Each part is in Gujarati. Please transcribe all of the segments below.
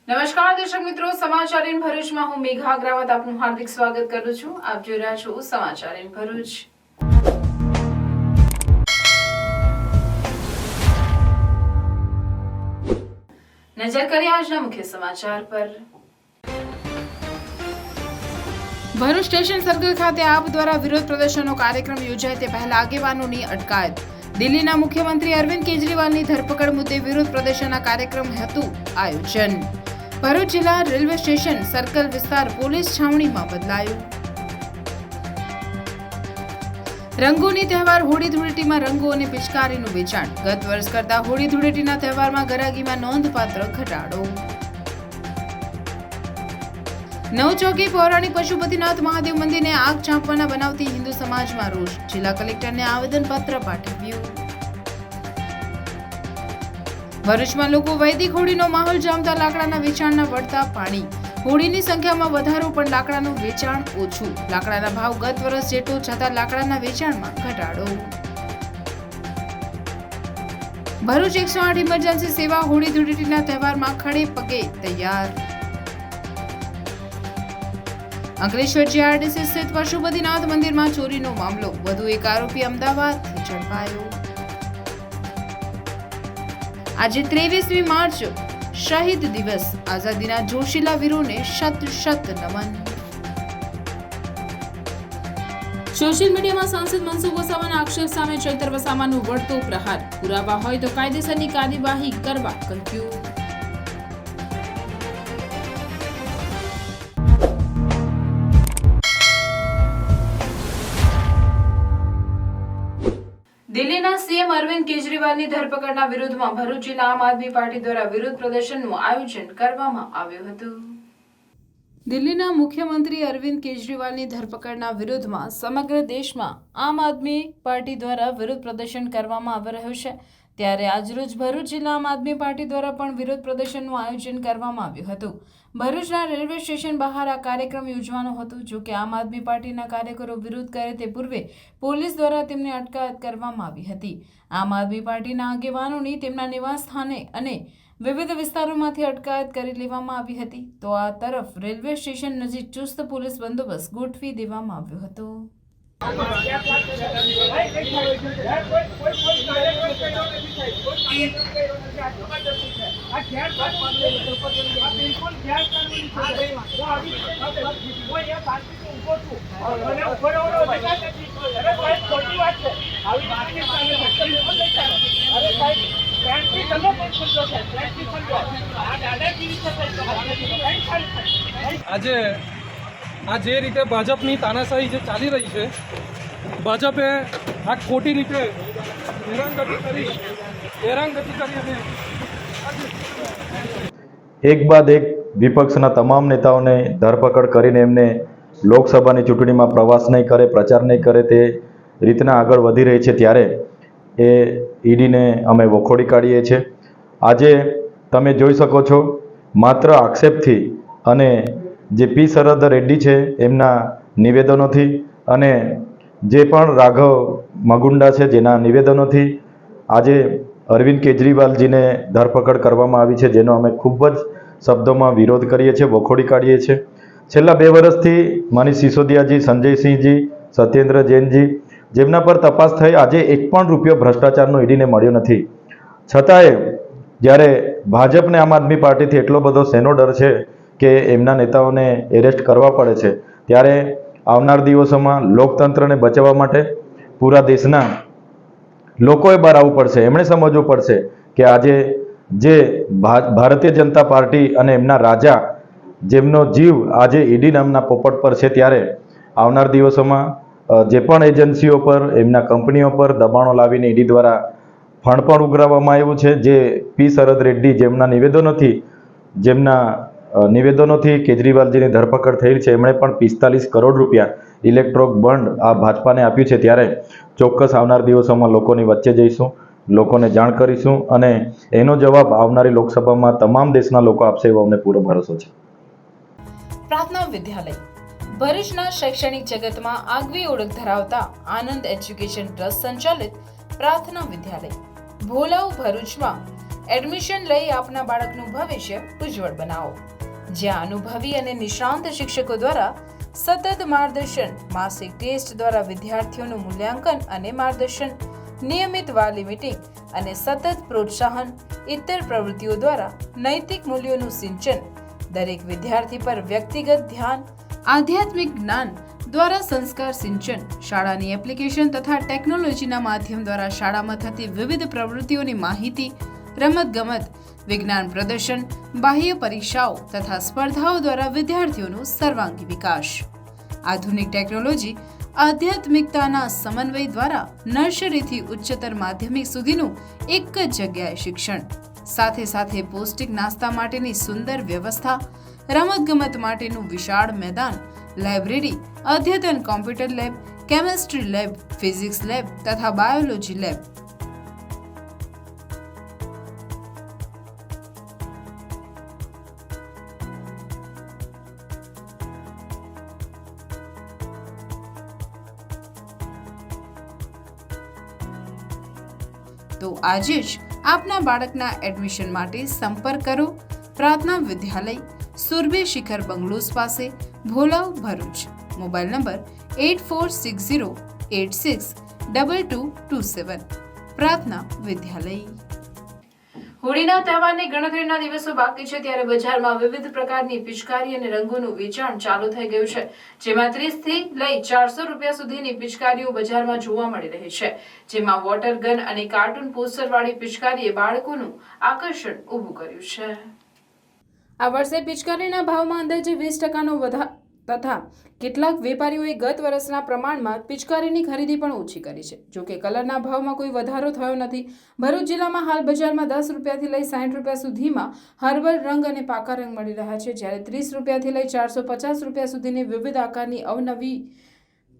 નમસ્કાર દર્શક મિત્રો, સમાચાર ઇન ભરૂચમાં હું મેઘા અગ્રવાલ આપનું હાર્દિક સ્વાગત કરું છું. આપ જોઈ રહ્યા છો સમાચાર ઇન ભરૂચ. નજર કરીએ આજના મુખ્ય સમાચાર પર. ભરૂચ સ્ટેશન સર્કલ ખાતે આપ દ્વારા વિરોધ પ્રદર્શનનો કાર્યક્રમ યોજાય તે પહેલા આગેવાનોની અટકાયત. દિલ્હીના મુખ્યમંત્રી અરવિંદ કેજરીવાલની ધરપકડ મુદ્દે વિરોધ પ્રદર્શનના કાર્યક્રમ હતું આયોજન. ભરૂચ જિલ્લા રેલવે સ્ટેશન સર્કલ વિસ્તાર પોલીસ છાવણીમાં બદલાયો. રંગોની તહેવાર હોળી ધૂળેટીમાં રંગો અને પિચકારીનું વેચાણ. ગત વર્ષ કરતા હોળી ધૂળેટીના તહેવારમાં ગરાગીમાં નોંધપાત્ર ઘટાડો. નવચોકી પૌરાણિક પશુપતિનાથ મહાદેવ મંદિરને આગ ચાંપવાના બનાવથી હિન્દુ સમાજમાં રોષ. જિલ્લા કલેક્ટરને આવેદનપત્ર પાઠવ્યું. ભરૂચમાં લોકો વૈદિક હોળીનો માહોલ જામતા લાકડાના વેચાણના વળતા પાણી. હોળીની સંખ્યામાં વધારો પણ લાકડાનું વેચાણ ઓછું. લાકડાના ભાવ ગત વર્ષ જેટલો છતાં લાકડાના વેચાણમાં ઘટાડો. ભરૂચ 108 ઇમરજન્સી સેવા હોળી ધૂળેટીના તહેવારમાં ખડે પગે તૈયાર. અંકલેશ્વર જીઆરડીસી સ્થિત પશુપતિનાથ મંદિરમાં ચોરીનો મામલો. વધુ એક આરોપી અમદાવાદથી ઝડપાયો. આજે 23મી માર્ચ શહીદ દિવસ. આઝાદીના જોશીલા વીરોને શત શત નમન. સોશિયલ મીડિયામાં સાંસદ મનસુખ વસાવાના આક્ષેપ સામે ચૈતર વસાવાનું વળતો પ્રહાર. પુરાવા હોય તો કાયદેસરની કાર્યવાહી કરવા કહ્યું. દિલ્હીના સીએમ અરવિંદ કેજરીવાલની ધરપકડના વિરોધમાં ભરૂચ જિલ્લા આમ આદમી પાર્ટી દ્વારા વિરોધ પ્રદર્શનનું આયોજન કરવામાં આવ્યું હતું. દિલ્હીના મુખ્યમંત્રી અરવિંદ કેજરીવાલની ધરપકડના વિરોધમાં સમગ્ર દેશમાં આમ આદમી પાર્ટી દ્વારા વિરોધ પ્રદર્શન કરવામાં આવી રહ્યું છે. ત્યારે આજરોજ ભરૂચ જિલ્લા આમ આદમી પાર્ટી દ્વારા પણ વિરોધ પ્રદર્શનનું આયોજન કરવામાં આવ્યું હતું. ભરૂચના રેલવે સ્ટેશન બહાર આ કાર્યક્રમ યોજવાનો હતો. જો કે આમ આદમી પાર્ટીના કાર્યકરો વિરોધ કરે તે પૂર્વે પોલીસ દ્વારા તેમને અટકાયત કરવામાં આવી હતી. આમ આદમી પાર્ટીના આગેવાનોની તેમના નિવાસ સ્થાને અને વિવિધ વિસ્તારોમાંથી અટકાયત કરી લેવામાં આવી હતી. તો આ તરફ રેલવે સ્ટેશન નજીક ચુસ્ત પોલીસ બંદોબસ્ત ગોઠવી દેવામાં આવ્યો હતો. આજે આ જે રીતે ભાજપની તાનાશાહી જે ચાલી રહી છે, ભાજપે આ ખોટી રીતે હેરાનગતિ કરી અને એક બાદ એક વિપક્ષના તમામ નેતાઓને ધરપકડ કરીને એમને લોકસભાની ચૂંટણીમાં પ્રવાસ નહીં કરે, પ્રચાર નહીં કરે તે રીતના આગળ વધી રહી છે. ત્યારે એ ઈડીને અમે વખોડી કાઢીએ છીએ. આજે તમે જોઈ શકો છો, માત્ર આક્ષેપથી અને જે પી શરદ રેડ્ડી છે એમના નિવેદનોથી અને જે પણ રાઘવ મગુંડા છે જેના નિવેદનોથી આજે અરવિંદ કેજરીવાલજીને ધરપકડ કરવામાં આવી છે, જેનો અમે ખૂબ જ શબ્દોમાં વિરોધ કરીએ છીએ, વખોડી કાઢીએ છીએ. છેલ્લા 2 વર્ષથી મનીષ સિસોદિયાજી, સંજયસિંહજી, સત્યેન્દ્ર જૈનજી જેમના પર તપાસ થઈ, આજે એક પણ રૂપિયો ભ્રષ્ટાચારનો ઈડીને મળ્યો નથી. છતાંય જ્યારે ભાજપને આમ આદમી પાર્ટીથી એટલો બધો શેનો ડર છે કે એમના નેતાઓને એરેસ્ટ કરવા પડે છે, ત્યારે આવનાર દિવસોમાં લોકતંત્રને બચાવવા માટે પૂરા દેશના લોકોએ બહાર આવવું પડશે. એમણે સમજવું પડશે કે આજે જે ભારતીય જનતા પાર્ટી અને એમના રાજા જેમનો જીવ આજે ઈડી નામના પોપટ પર છે, ત્યારે આવનાર દિવસોમાં જે પણ એજન્સીઓ પર, એમના કંપનીઓ પર દબાણો લાવીને ઈડી દ્વારા ફંડ પણ ઉઘરાવવામાં આવ્યું છે. જે પી શરદ રેડ્ડી જેમના નિવેદનોથી કેજરીવાલજીની ધરપકડ થઈ છે, એમણે પણ 45 કરોડ રૂપિયા ઇલેક્ટ્રોક બોન્ડ આ ભાજપાને આપ્યું છે. ત્યારે ચોક્કસ આવનાર દિવસોમાં લોકોની વચ્ચે જઈશું, લોકોને જાણ કરીશું અને એનો જવાબ આવનારી લોકસભામાં તમામ દેશના લોકો આપશે એવો અમને પૂરો ભરોસો છે. પ્રાર્થના વિદ્યાલય ભરૂચના શૈક્ષણિક જગતમાં આગવી ઓળખ ધરાવતા આનંદ એજ્યુકેશન ટ્રસ્ટ સંચાલિત પ્રાર્થના વિદ્યાલય ભોલાવ ભરૂચમાં એડમિશન લઈ આપના બાળકનું ભવિષ્ય ઉજ્જવળ બનાવો. જ્યાં અનુભવી અને નિષ્ણાંત શિક્ષકો દ્વારા સતત માર્ગદર્શન, માસિક ટેસ્ટ દ્વારા વિદ્યાર્થીઓનું મૂલ્યાંકન અને માર્ગદર્શન, નિયમિત વાલી મીટિંગ અને સતત પ્રોત્સાહન, ઇતર પ્રવૃત્તિઓ દ્વારા નૈતિક મૂલ્યોનું સિંચન, દરેક વિદ્યાર્થી પર વ્યક્તિગત ધ્યાન, આધ્યાત્મિક જ્ઞાન દ્વારા સંસ્કાર સિંચન, શાળાની એપ્લિકેશન તથા ટેકનોલોજીના માધ્યમ દ્વારા શાળામાં થતી વિવિધ પ્રવૃત્તિઓની માહિતી, રમતગમત, વિજ્ઞાન પ્રદર્શન, બાહ્ય પરીક્ષાઓ તથા સ્પર્ધાઓ દ્વારા વિદ્યાર્થીઓનો સર્વાંગી વિકાસ. આધુનિક ટેકનોલોજી, આધ્યાત્મિકતાના સમન્વય દ્વારા નર્સરીથી ઉચ્ચતર માધ્યમિક સુધીનું એક જ જગ્યાએ શિક્ષણ, સાથે સાથે પૌષ્ટિક નાસ્તા માટેની સુંદર વ્યવસ્થા, રમતગમત માટેનું વિશાળ મેદાન, લાઇબ્રેરી, અદ્યતન computer lab, chemistry lab, physics lab તથા બાયોલોજી લેબ. તો આજે જ આપના બાળકના એડમિશન માટે સંપર્ક કરો પ્રાર્થના વિદ્યાલય, સુરભી શિખર બંગલોઝ પાસે, ભોલાવ, ભરૂચ. Mobile number 8460862227. પ્રાર્થના વિદ્યાલય. હોળીના તહેવારની ગણતરીના દિવસો બાકી છે ત્યારે બજારમાં વિવિધ પ્રકારની પિચકારી અને રંગોનું વેચાણ ચાલુ થઈ ગયું છે, જેમાં 30 થી લઈ 400 રૂપિયા સુધીની પિચકારીઓ બજારમાં જોવા મળી રહી છે, જેમાં વોટર ગન અને કાર્ટૂન પોસ્ટર વાળી પિચકારીએ બાળકોનું આકર્ષણ ઊભું કર્યું છે. આ વર્ષે પિચકારીના ભાવમાં અંદાજે 20% વધારો તથા કેટલાક વેપારીઓએ ગત વર્ષના પ્રમાણમાં પિચકારીની ખરીદી પણ ઓછી કરી છે. જો કે કલરના ભાવમાં કોઈ વધારો થયો નથી. ભરૂચ જિલ્લામાં હાલ બજારમાં 10 રૂપિયાથી લઈ 60 રૂપિયા સુધીમાં હર્બલ રંગ અને પાકા રંગ મળી રહ્યા છે, જ્યારે 30 રૂપિયાથી લઈ 450 રૂપિયા સુધીની વિવિધ આકારની અવનવી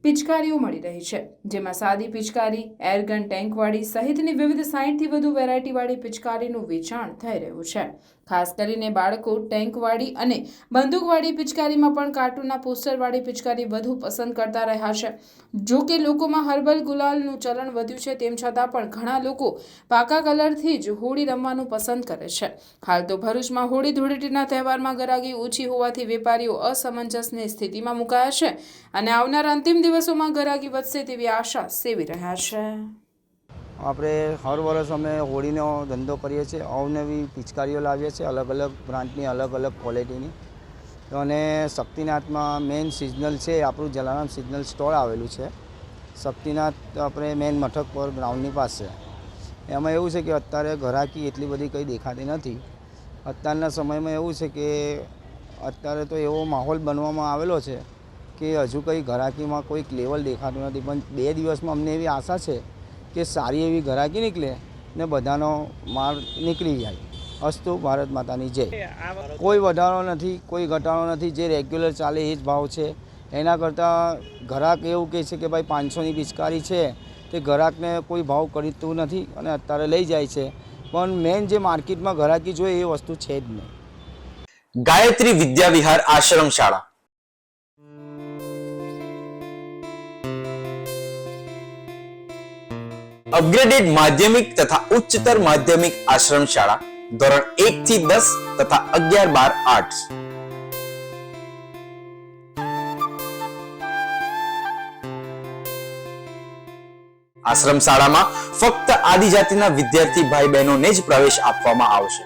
પિચકારીઓ મળી રહી છે, જેમાં સાદી પિચકારી, એરગન ટેન્કવાળી સહિતની વિવિધ 60 થી વધુ વેરાયટીવાળી પિચકારીનું વેચાણ થઈ રહ્યું છે. ખાસ કરીને બાળકો ટેન્કવાળી અને બંદૂકવાળી પિચકારીમાં પણ કાર્ટૂનના પોસ્ટરવાળી પિચકારી વધુ પસંદ કરતા રહ્યા છે. જો કે લોકોમાં હર્બલ ગુલાલનું ચલણ વધ્યું છે, તેમ છતાં પણ ઘણા લોકો પાકા કલરથી જ હોળી રમવાનું પસંદ કરે છે. હાલ તો ભરૂચમાં હોળી ધૂળેટીના તહેવારમાં ગરાગી ઓછી હોવાથી વેપારીઓ અસમંજસની સ્થિતિમાં મુકાયા છે અને આવનાર અંતિમ દિવસોમાં ગરાગી વધશે તેવી આશા સેવી રહ્યા છે. આપણે હર વર્ષ અમે હોળીનો ધંધો કરીએ છીએ. અવનવી પિચકારીઓ લાવીએ છીએ, અલગ અલગ બ્રાન્ડની, અલગ અલગ ક્વોલિટીની. અને શક્તિનાથમાં મેઇન સિઝનલ છે, આપણું જલારામ સિઝનલ સ્ટોર આવેલું છે. શક્તિનાથ આપણે મેઇન મથક પર ગ્રાઉન્ડની પાસે. એમાં એવું છે કે અત્યારે ઘરાકી એટલી બધી કંઈ દેખાતી નથી. અત્યારના સમયમાં એવું છે કે અત્યારે તો એવો માહોલ બનવામાં આવેલો છે કે હજુ કંઈ ઘરાકીમાં કોઈક લેવલ દેખાતું નથી. પણ 2 દિવસમાં અમને એવી આશા છે કે સારી એવી ઘરાકી નીકળે ને બધાનો માલ નીકળી જાય. અસ્તુ ભારત માતાની જય. કોઈ વધારો નથી, કોઈ ઘટાડો નથી. જે રેગ્યુલર ચાલે એ જ ભાવ છે. એના કરતાં ઘરાક એવું કહે છે કે ભાઈ 500ની પિચકારી છે, તે ઘરાકને કોઈ ભાવ કરતું નથી અને અત્યારે લઈ જાય છે. પણ મેઇન જે માર્કેટમાં ઘરાકી જોઈએ એ વસ્તુ છે જ નહીં. ગાયત્રી વિદ્યા વિહાર આશ્રમ શાળા અપગ્રેડેડ માધ્યમિક તથા ઉચ્ચતર માધ્યમિક આશ્રમ શાળા ધોરણ 1 થી 10 તથા 11-12 આર્ટ્સ. આશ્રમ શાળામાં ફક્ત આદિજાતિના વિદ્યાર્થી ભાઈ બહેનોને જ પ્રવેશ આપવામાં આવશે.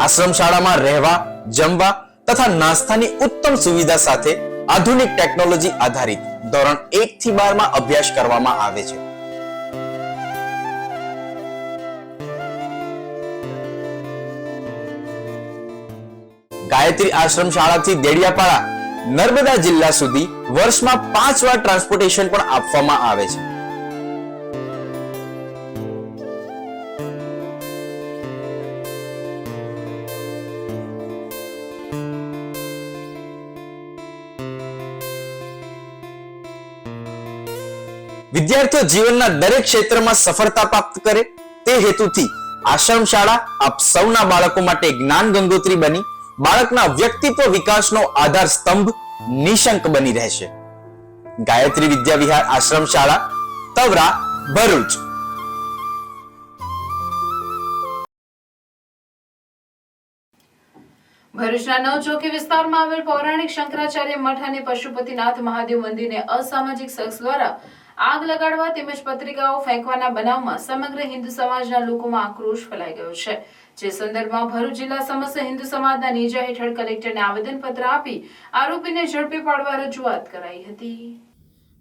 આશ્રમ શાળામાં રહેવા, જમવા તથા નાસ્તાની ઉત્તમ સુવિધા સાથે આધુનિક ટેકનોલોજી આધારિત ધોરણ 1 થી 12 માં અભ્યાસ કરવામાં આવે છે. ગાયત્રી આશ્રમ શાળાથી દેડિયાપાડા, નર્મદા જિલ્લા સુધી વર્ષમાં 5 વાર ટ્રાન્સપોર્ટેશન પણ આપવામાં આવે છે. વિદ્યાર્થીઓ જીવનના દરેક ક્ષેત્રમાં સફળતા પ્રાપ્ત કરે તે હેતુથી આશ્રમ શાળા આપ સૌના બાળકો માટે જ્ઞાન ગંગોત્રી બની બાળકના વ્યક્તિત્વ વિકાસનો આધાર સ્તંભ નિશંક બની રહેશે. ગાયત્રી વિદ્યા વિહાર આશ્રમ શાળા, તવરા, ભરૂચ। ભરૂચના નવચોકી વિસ્તારમાં આવેલ પૌરાણિક શંકરાચાર્ય મઠ અને પશુપતિનાથ મહાદેવ મંદિરને અસામાજિક શખ્સ દ્વારા આગ લગાડવા તેમજ પત્રિકાઓ ફેંકવાના બનાવમાં સમગ્ર હિન્દુ સમાજના લોકોમાં આક્રોશ ફેલાઈ ગયો છે। જે સંદર્ભમાં ભરૂચ જિલ્લા સમસ્ત હિન્દુ સમાજના નેજા હેઠળ કલેક્ટરને આવેદનપત્ર આપી આરોપીને ઝડપી પાડવા રજૂઆત કરાઈ હતી।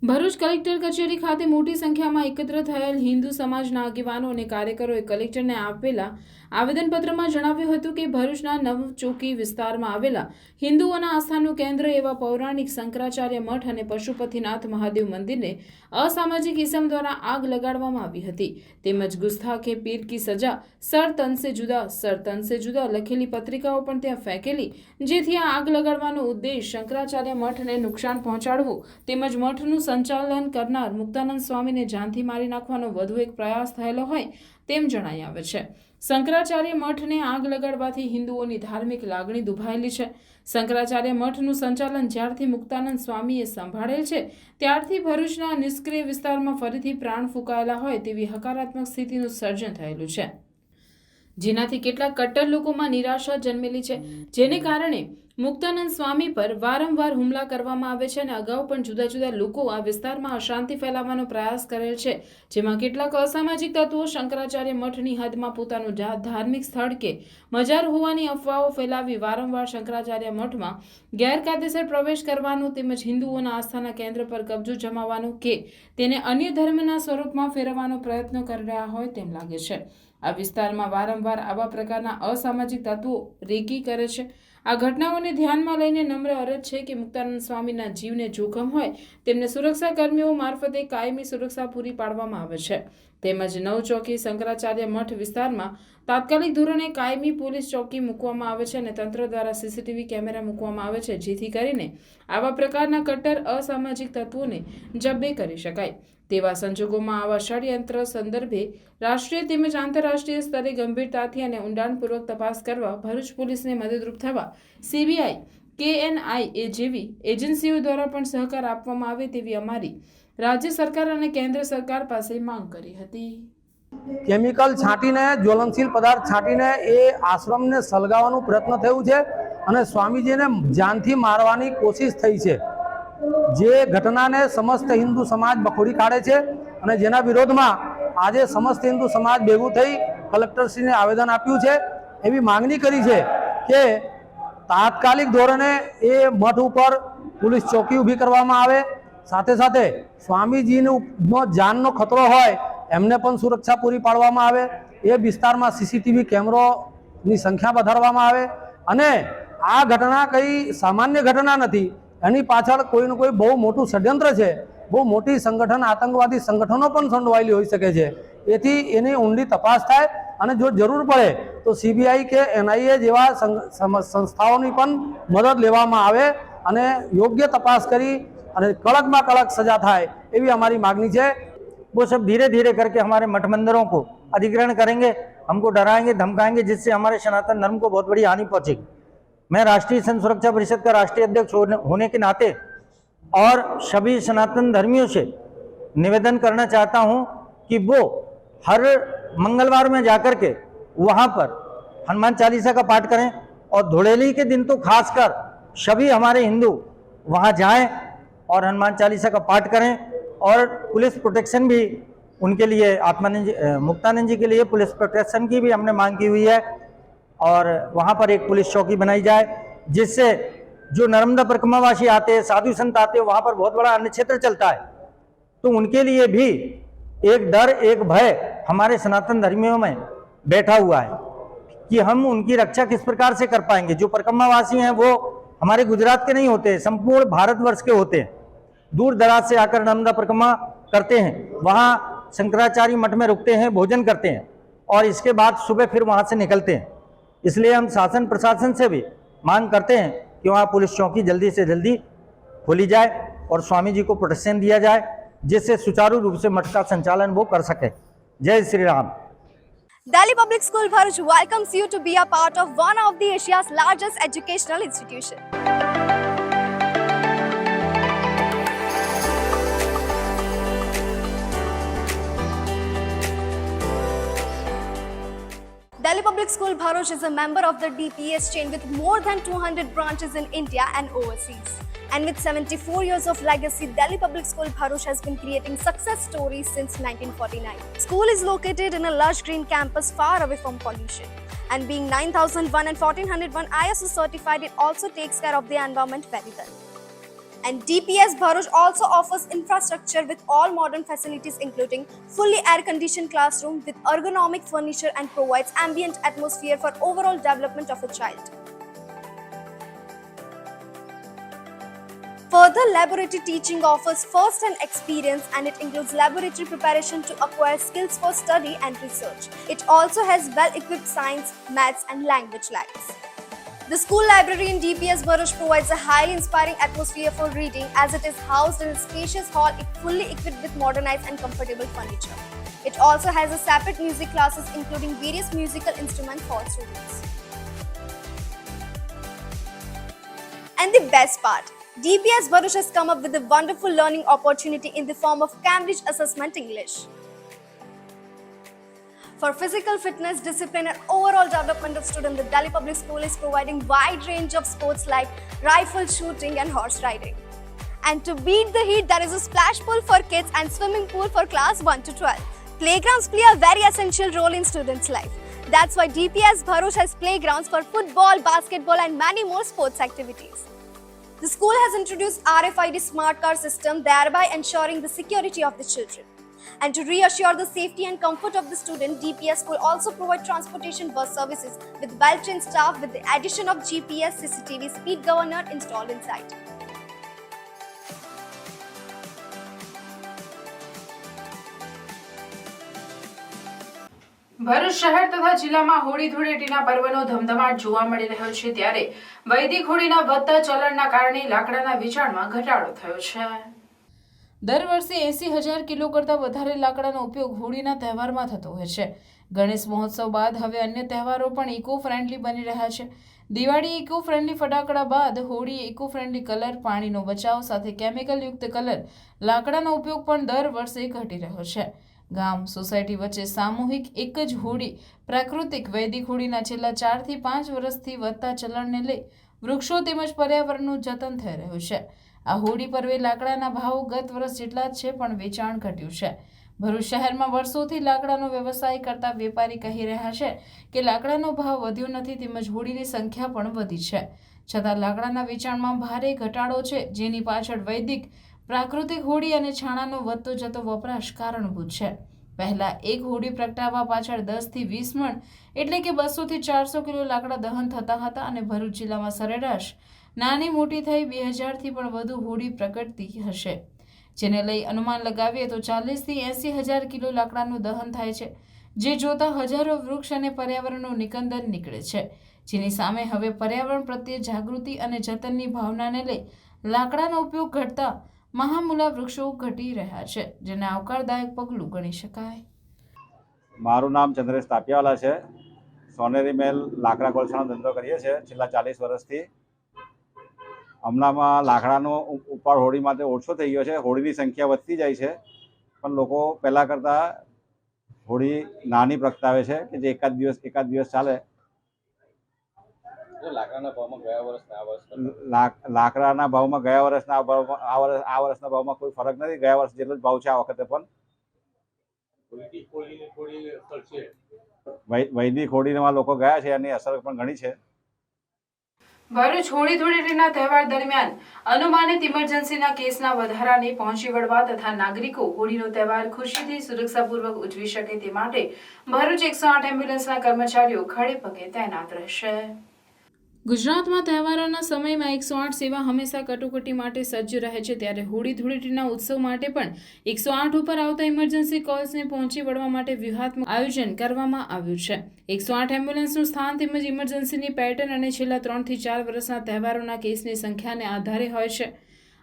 ભરૂચ કલેક્ટર કચેરી ખાતે મોટી સંખ્યામાં એકત્ર થયેલ હિન્દુ સમાજના આગેવાનો અને કાર્યકરોએ કલેક્ટરને આપેલા આવેદનપત્રમાં જણાવ્યું હતું કે ભરૂચના નવચોકી વિસ્તારમાં આવેલા હિન્દુઓના આસ્થાનું કેન્દ્ર એવા પૌરાણિક શંકરાચાર્ય મઠ અને પશુપતિનાથ મહાદેવ મંદિરને અસામાજિક ઇસમ દ્વારા આગ લગાડવામાં આવી હતી। તેમજ ગુસ્તાખે પીર કી સજા સર તન સે જુદા લખેલી પત્રિકાઓ પણ ત્યાં ફેંકેલી, જેથી આ આગ લગાડવાનો ઉદ્દેશ શંકરાચાર્ય મઠને નુકસાન પહોંચાડવું તેમજ મઠનું સંચાલન કરનાર મુક્તાનંદ સ્વામીને જાનથી મારી નાખવાનો વધુ એક પ્રયાસ થયેલો હોય તેમ જણાઈ આવે છે। શંકરાચાર્ય મઠને આગ લગાડવાથી હિન્દુઓની ધાર્મિક લાગણી દુભાયેલી છે। શંકરાચાર્ય મઠનું સંચાલન જ્યારથી મુક્તાનંદ સ્વામીએ સંભાળેલ છે ત્યારથી ભરૂચના નિષ્ક્રિય વિસ્તારમાં ફરીથી પ્રાણ ફૂંકાયેલા હોય તેવી હકારાત્મક સ્થિતિનું સર્જન થયેલું છે, જેનાથી કેટલાક કટ્ટર લોકોમાં નિરાશા જન્મેલી છે, જેને કારણે મુક્તાનંદ સ્વામી પર વારંવાર હુમલા કરવામાં આવે છે અને અગાઉ પણ જુદા જુદા લોકો આ વિસ્તારમાં અશાંતિ ફેલાવવાનો પ્રયાસ કરેલ છે, જેમાં કેટલાક અસામાજિક તત્વો શંકરાચાર્ય મઠની હદમાં પોતાનું ધાર્મિક સ્થળ કે મજાર હોવાની અફવાઓ ફેલાવી વારંવાર શંકરાચાર્ય મઠમાં ગેરકાયદેસર પ્રવેશ કરવાનું તેમજ હિન્દુઓના આસ્થાના કેન્દ્ર પર કબજો જમાવવાનો કે તેને અન્ય ધર્મના સ્વરૂપમાં ફેરવવાનો પ્રયત્ન કરી રહ્યા હોય તેમ લાગે છે। આ વિસ્તારમાં વારંવાર આવા પ્રકારના અસામાજિક તત્વો રેકી કરે છે। આ ઘટનાઓને ધ્યાનમાં લઈને નમ્ર અરજ છે કે મુક્તાનંદ સ્વામીના જીવને જોખમ હોય તેમને સુરક્ષા કર્મીઓ મારફતે કાયમી સુરક્ષા પૂરી પાડવામાં આવે છે। તેમજ નવચોકી શંકરાચાર્ય મઠ વિસ્તારમાં તાત્કાલિક ધોરણે કાયમી પોલીસ ચોકી મૂકવામાં આવે છે અને તંત્ર દ્વારા સીસીટીવી કેમેરા મૂકવામાં આવે છે, જેથી કરીને આવા પ્રકારના કટ્ટર અસામાજિક તત્વોને જબ્બે કરી શકાય। તેવા સંજોગોમાં આવા ષડયંત્ર સંદર્ભે રાષ્ટ્રીય તેમજ આંતરરાષ્ટ્રીય સ્તરે ગંભીરતાથી અને ઊંડાણપૂર્વક તપાસ કરવા ભરૂચ પોલીસને મદદરૂપ થવા CBI, KNI જેવી એજન્સીઓ દ્વારા પણ સહકાર આપવામાં આવે તેવી અમારી રાજ્ય સરકાર અને કેન્દ્ર સરકાર પાસે માંગ કરી હતી। કેમિકલ છાંટીને જ્વલનશીલ પદાર્થ છાંટીને એ આશ્રમને સળગાવવાનો પ્રયત્ન થયું છે અને સ્વામીજીને જાનથી મારવાની કોશિશ થઈ છે, જે ઘટનાને સમસ્ત હિન્દુ સમાજ બખોડી કાઢે છે અને જેના વિરોધમાં આજે સમસ્ત હિન્દુ સમાજ ભેગું થઈ કલેક્ટરશ્રીને આવેદન આપ્યું છે। એવી માંગણી કરી છે કે તાત્કાલિક ધોરણે એ મઠ ઉપર પોલીસ ચોકી ઊભી કરવામાં આવે, સાથે સાથે સ્વામીજીનો જાનનો ખતરો હોય એમને પણ સુરક્ષા પૂરી પાડવામાં આવે। એ વિસ્તારમાં CCTV કેમેરાની સંખ્યા વધારવામાં આવે અને આ ઘટના કંઈ સામાન્ય ઘટના નથી, એની પાછળ કોઈને કોઈ બહુ મોટું ષડયંત્ર છે, બહુ મોટી સંગઠન આતંકવાદી સંગઠનો પણ સંડોવાયેલી હોઈ શકે છે। એથી એની ઊંડી તપાસ થાય અને જો જરૂર પડે તો CBI કે NIA જેવા સંસ્થાઓની પણ મદદ લેવામાં આવે અને યોગ્ય તપાસ કરી અને કડકમાં કડક સજા થાય એવી हमारी मांगनी है। वो सब धीरे धीरे करके हमारे मठ मंदिरों को अधिग्रहण करेंगे, हमको डराएंगे धमकाएंगे, जिससे हमारे सनातन धर्म को बहुत बड़ी हानि पहुंचेगी। मैं राष्ट्रीय संघ सुरक्षा परिषद का राष्ट्रीय अध्यक्ष होने के नाते और सभी सनातन धर्मियों से निवेदन करना चाहता हूं कि वो हर मंगलवार में जाकर के वहां पर हनुमान चालीसा का पाठ करें और धुड़ेली के दिन तो खासकर सभी हमारे हिंदू वहां जाएं और हनुमान चालीसा का पाठ करें और पुलिस प्रोटेक्शन भी उनके लिए मुक्तानंद जी के लिए पुलिस प्रोटेक्शन की भी हमने मांग की हुई है और वहाँ पर एक पुलिस चौकी बनाई जाए, जिससे जो नर्मदा परिक्रमावासी आते हैं, साधु संत आते हैं, वहाँ पर बहुत बड़ा अन्य क्षेत्र चलता है, तो उनके लिए भी एक डर एक भय हमारे सनातन धर्मियों में बैठा हुआ है कि हम उनकी रक्षा किस प्रकार से कर पाएंगे। जो परिक्रमावासी हैं वो हमारे गुजरात के नहीं होते, संपूर्ण भारतवर्ष के होते हैं, दूर दराज से आकर नर्मदा परिक्रमा करते हैं, वहाँ शंकराचार्य मठ में रुकते हैं, भोजन करते हैं और इसके बाद सुबह फिर वहाँ से निकलते हैं। इसलिए हम शासन प्रशासन से भी मांग करते हैं कि वहाँ पुलिस चौकी जल्दी से जल्दी खोली जाए और स्वामी जी को प्रोटेक्शन दिया जाए, जिससे सुचारू रूप से मठ का संचालन वो कर सके। जय Shri Ram. Delhi Public School Bharuch welcomes you to be a part of one of the Asia's largest educational institution. Delhi Public School Bharuch is a member of the DPS chain with more than 200 branches in India and overseas. And with 74 years of legacy, Delhi Public School Bharuch has been creating success stories since 1949. School is located in a lush green campus far away from pollution. And being 9001 and 1401 ISO certified, it also takes care of the environment very well. And DPS Bharuch also offers infrastructure with all modern facilities including fully air-conditioned classroom with ergonomic furniture and provides ambient atmosphere for overall development of a child. Further, laboratory teaching offers first-hand experience and it includes laboratory preparation to acquire skills for study and research. It also has well-equipped science, maths and language labs. The school library in DPS Bharuch provides a highly inspiring atmosphere for reading as it is housed in a spacious hall fully equipped with modernized and comfortable furniture. It also has a separate music classes including various musical instruments for students. And the best part, DPS Bharuch has come up with a wonderful learning opportunity in the form of Cambridge Assessment English. For physical fitness, discipline and overall development of students, the Delhi Public School is providing wide range of sports like rifle shooting and horse riding. And to beat the heat, there is a splash pool for kids and swimming pool for class 1 to 12. Playgrounds play a very essential role in students' life. That's why DPS Bharuch has playgrounds for football, basketball and many more sports activities. The school has introduced RFID smart car system, thereby ensuring the security of the children. And to reassure the safety and comfort of the student, DPS will also provide transportation bus services with well-trained staff with the addition of GPS CCTV speed governor installed inside. Bharuch શહેર તથા જિલ્લામાં હોળી ધૂળેટીના પર્વનો ધમધમાટ જોવા મળી રહ્યો છે ત્યારે વૈદિક હોળીના વધતા ચલણના કારણે લાકડાના વેચાણમાં ઘટાડો થયો છે. દર વર્ષે 80,000 કિલો કરતાં વધારે લાકડાનો ઉપયોગ હોળીના તહેવારમાં થતો હોય છે. ગણેશ મહોત્સવ બાદ હવે અન્ય તહેવારો પણ ઇકો ફ્રેન્ડલી બની રહ્યા છે. દિવાળી ઇકો ફ્રેન્ડલી ફટાકડા બાદ હોળી ઇકો ફ્રેન્ડલી કલર, પાણીનો બચાવ સાથે કેમિકલ યુક્ત કલર, લાકડાનો ઉપયોગ પણ દર વર્ષે ઘટી રહ્યો છે. ગામ સોસાયટી વચ્ચે સામૂહિક એક જ હોળી પ્રાકૃતિક વૈદિક હોળીના છેલ્લા 4 થી 5 વર્ષથી વધતા ચલણને લઈ વૃક્ષો તેમજ પર્યાવરણનું જતન થઈ રહ્યું છે. આ હોળી પર્વે લાકડાના ભાવ ગત વર્ષ જેટલા જ છે પણ વેચાણ ઘટ્યું છે. ભરૂચ શહેરમાં વર્ષોથી લાકડાનો વ્યવસાય કરતા વેપારી કહી રહ્યા છે કે લાકડાનો ભાવ વધ્યો નથી તેમજ હોળીની સંખ્યા પણ વધી છે. છતાં લાકડાના વેચાણમાં ભારે ઘટાડો છે જેની પાછળ વૈદિક પ્રાકૃતિક હોળી અને છાણાનો વધતો જતો વપરાશ કારણભૂત છે. પહેલા એક હોળી પ્રગટાવવા પાછળ 10 થી 20 મણ એટલે કે 200 થી 400 કિલો લાકડા દહન થતા હતા અને ભરૂચ જિલ્લામાં સરેરાશ નાની મોટી થઈ 2000 થી પણ વધુ હોળી પ્રગટતી હશે, જેને લઈ અનુમાન લગાવીએ તો 40 થી 80,000 કિલો લાકડાનું દહન થાય છે, જે જોતા હજારો વૃક્ષ અને પર્યાવરણનું નિકંદન નીકળે છે. જેની સામે હવે પર્યાવરણ પ્રત્યે જાગૃતિ અને જતનની ભાવનાને લઈ લાકડાનો ઉપયોગ ઘટતા મહામૂલા વૃક્ષો ઘટી રહ્યા છે, જેને આવકારદાયક પગલું ગણી શકાય. મારું નામ ચંદ્રેશ તાપિયાવાલા છે. સોનેરી મેલ લાકડા કોલસાનો ધંધો કરીએ છીએ છેલ્લા 40 વર્ષથી. હમણાંમાં લાકડાનો ઉપાડ હોળી માટે ઓછો થઈ ગયો છે. હોળીની સંખ્યા વધતી જાય છે પણ લોકો પહેલાં કરતાં હોળી નાની પ્રગટાવે છે કે જે એકાદ દિવસ ચાલે. લાકડાના ભાવમાં ગયા વર્ષના આ વર્ષના ભાવમાં કોઈ ફરક નથી. ગયા વર્ષ જેટલો જ ભાવ છે આ વખતે પણ. વૈદિક હોળીમાં લોકો ગયા છે એની અસર પણ ઘણી છે. ભરૂચ હોળી ધૂળેટીના તહેવાર દરમિયાન અનુમાનિત ઇમરજન્સીના કેસના વધારાને પહોંચી વળવા તથા નાગરિકો હોળીનો તહેવાર ખુશીથી સુરક્ષાપૂર્વક ઉજવી શકે તે માટે ભરૂચ 108 એમ્બ્યુલન્સના કર્મચારીઓ ખડે પગે તૈનાત રહેશે. ગુજરાતમાં તહેવારોના સમયમાં 108 સેવા હંમેશા કટોકટી માટે સજ્જ રહે છે, ત્યારે હોળી ધૂળેટીના ઉત્સવ માટે પણ 108 ઉપર આવતા ઇમરજન્સી કોલ્સને પહોંચી વળવા માટે વ્યૂહાત્મક આયોજન કરવામાં આવ્યું છે. 108 એમ્બ્યુલન્સનું સ્થાન તેમજ ઇમરજન્સીની પેટર્ન અને છેલ્લા 3 થી 4 વર્ષના તહેવારોના કેસની સંખ્યાને આધારે હોય છે.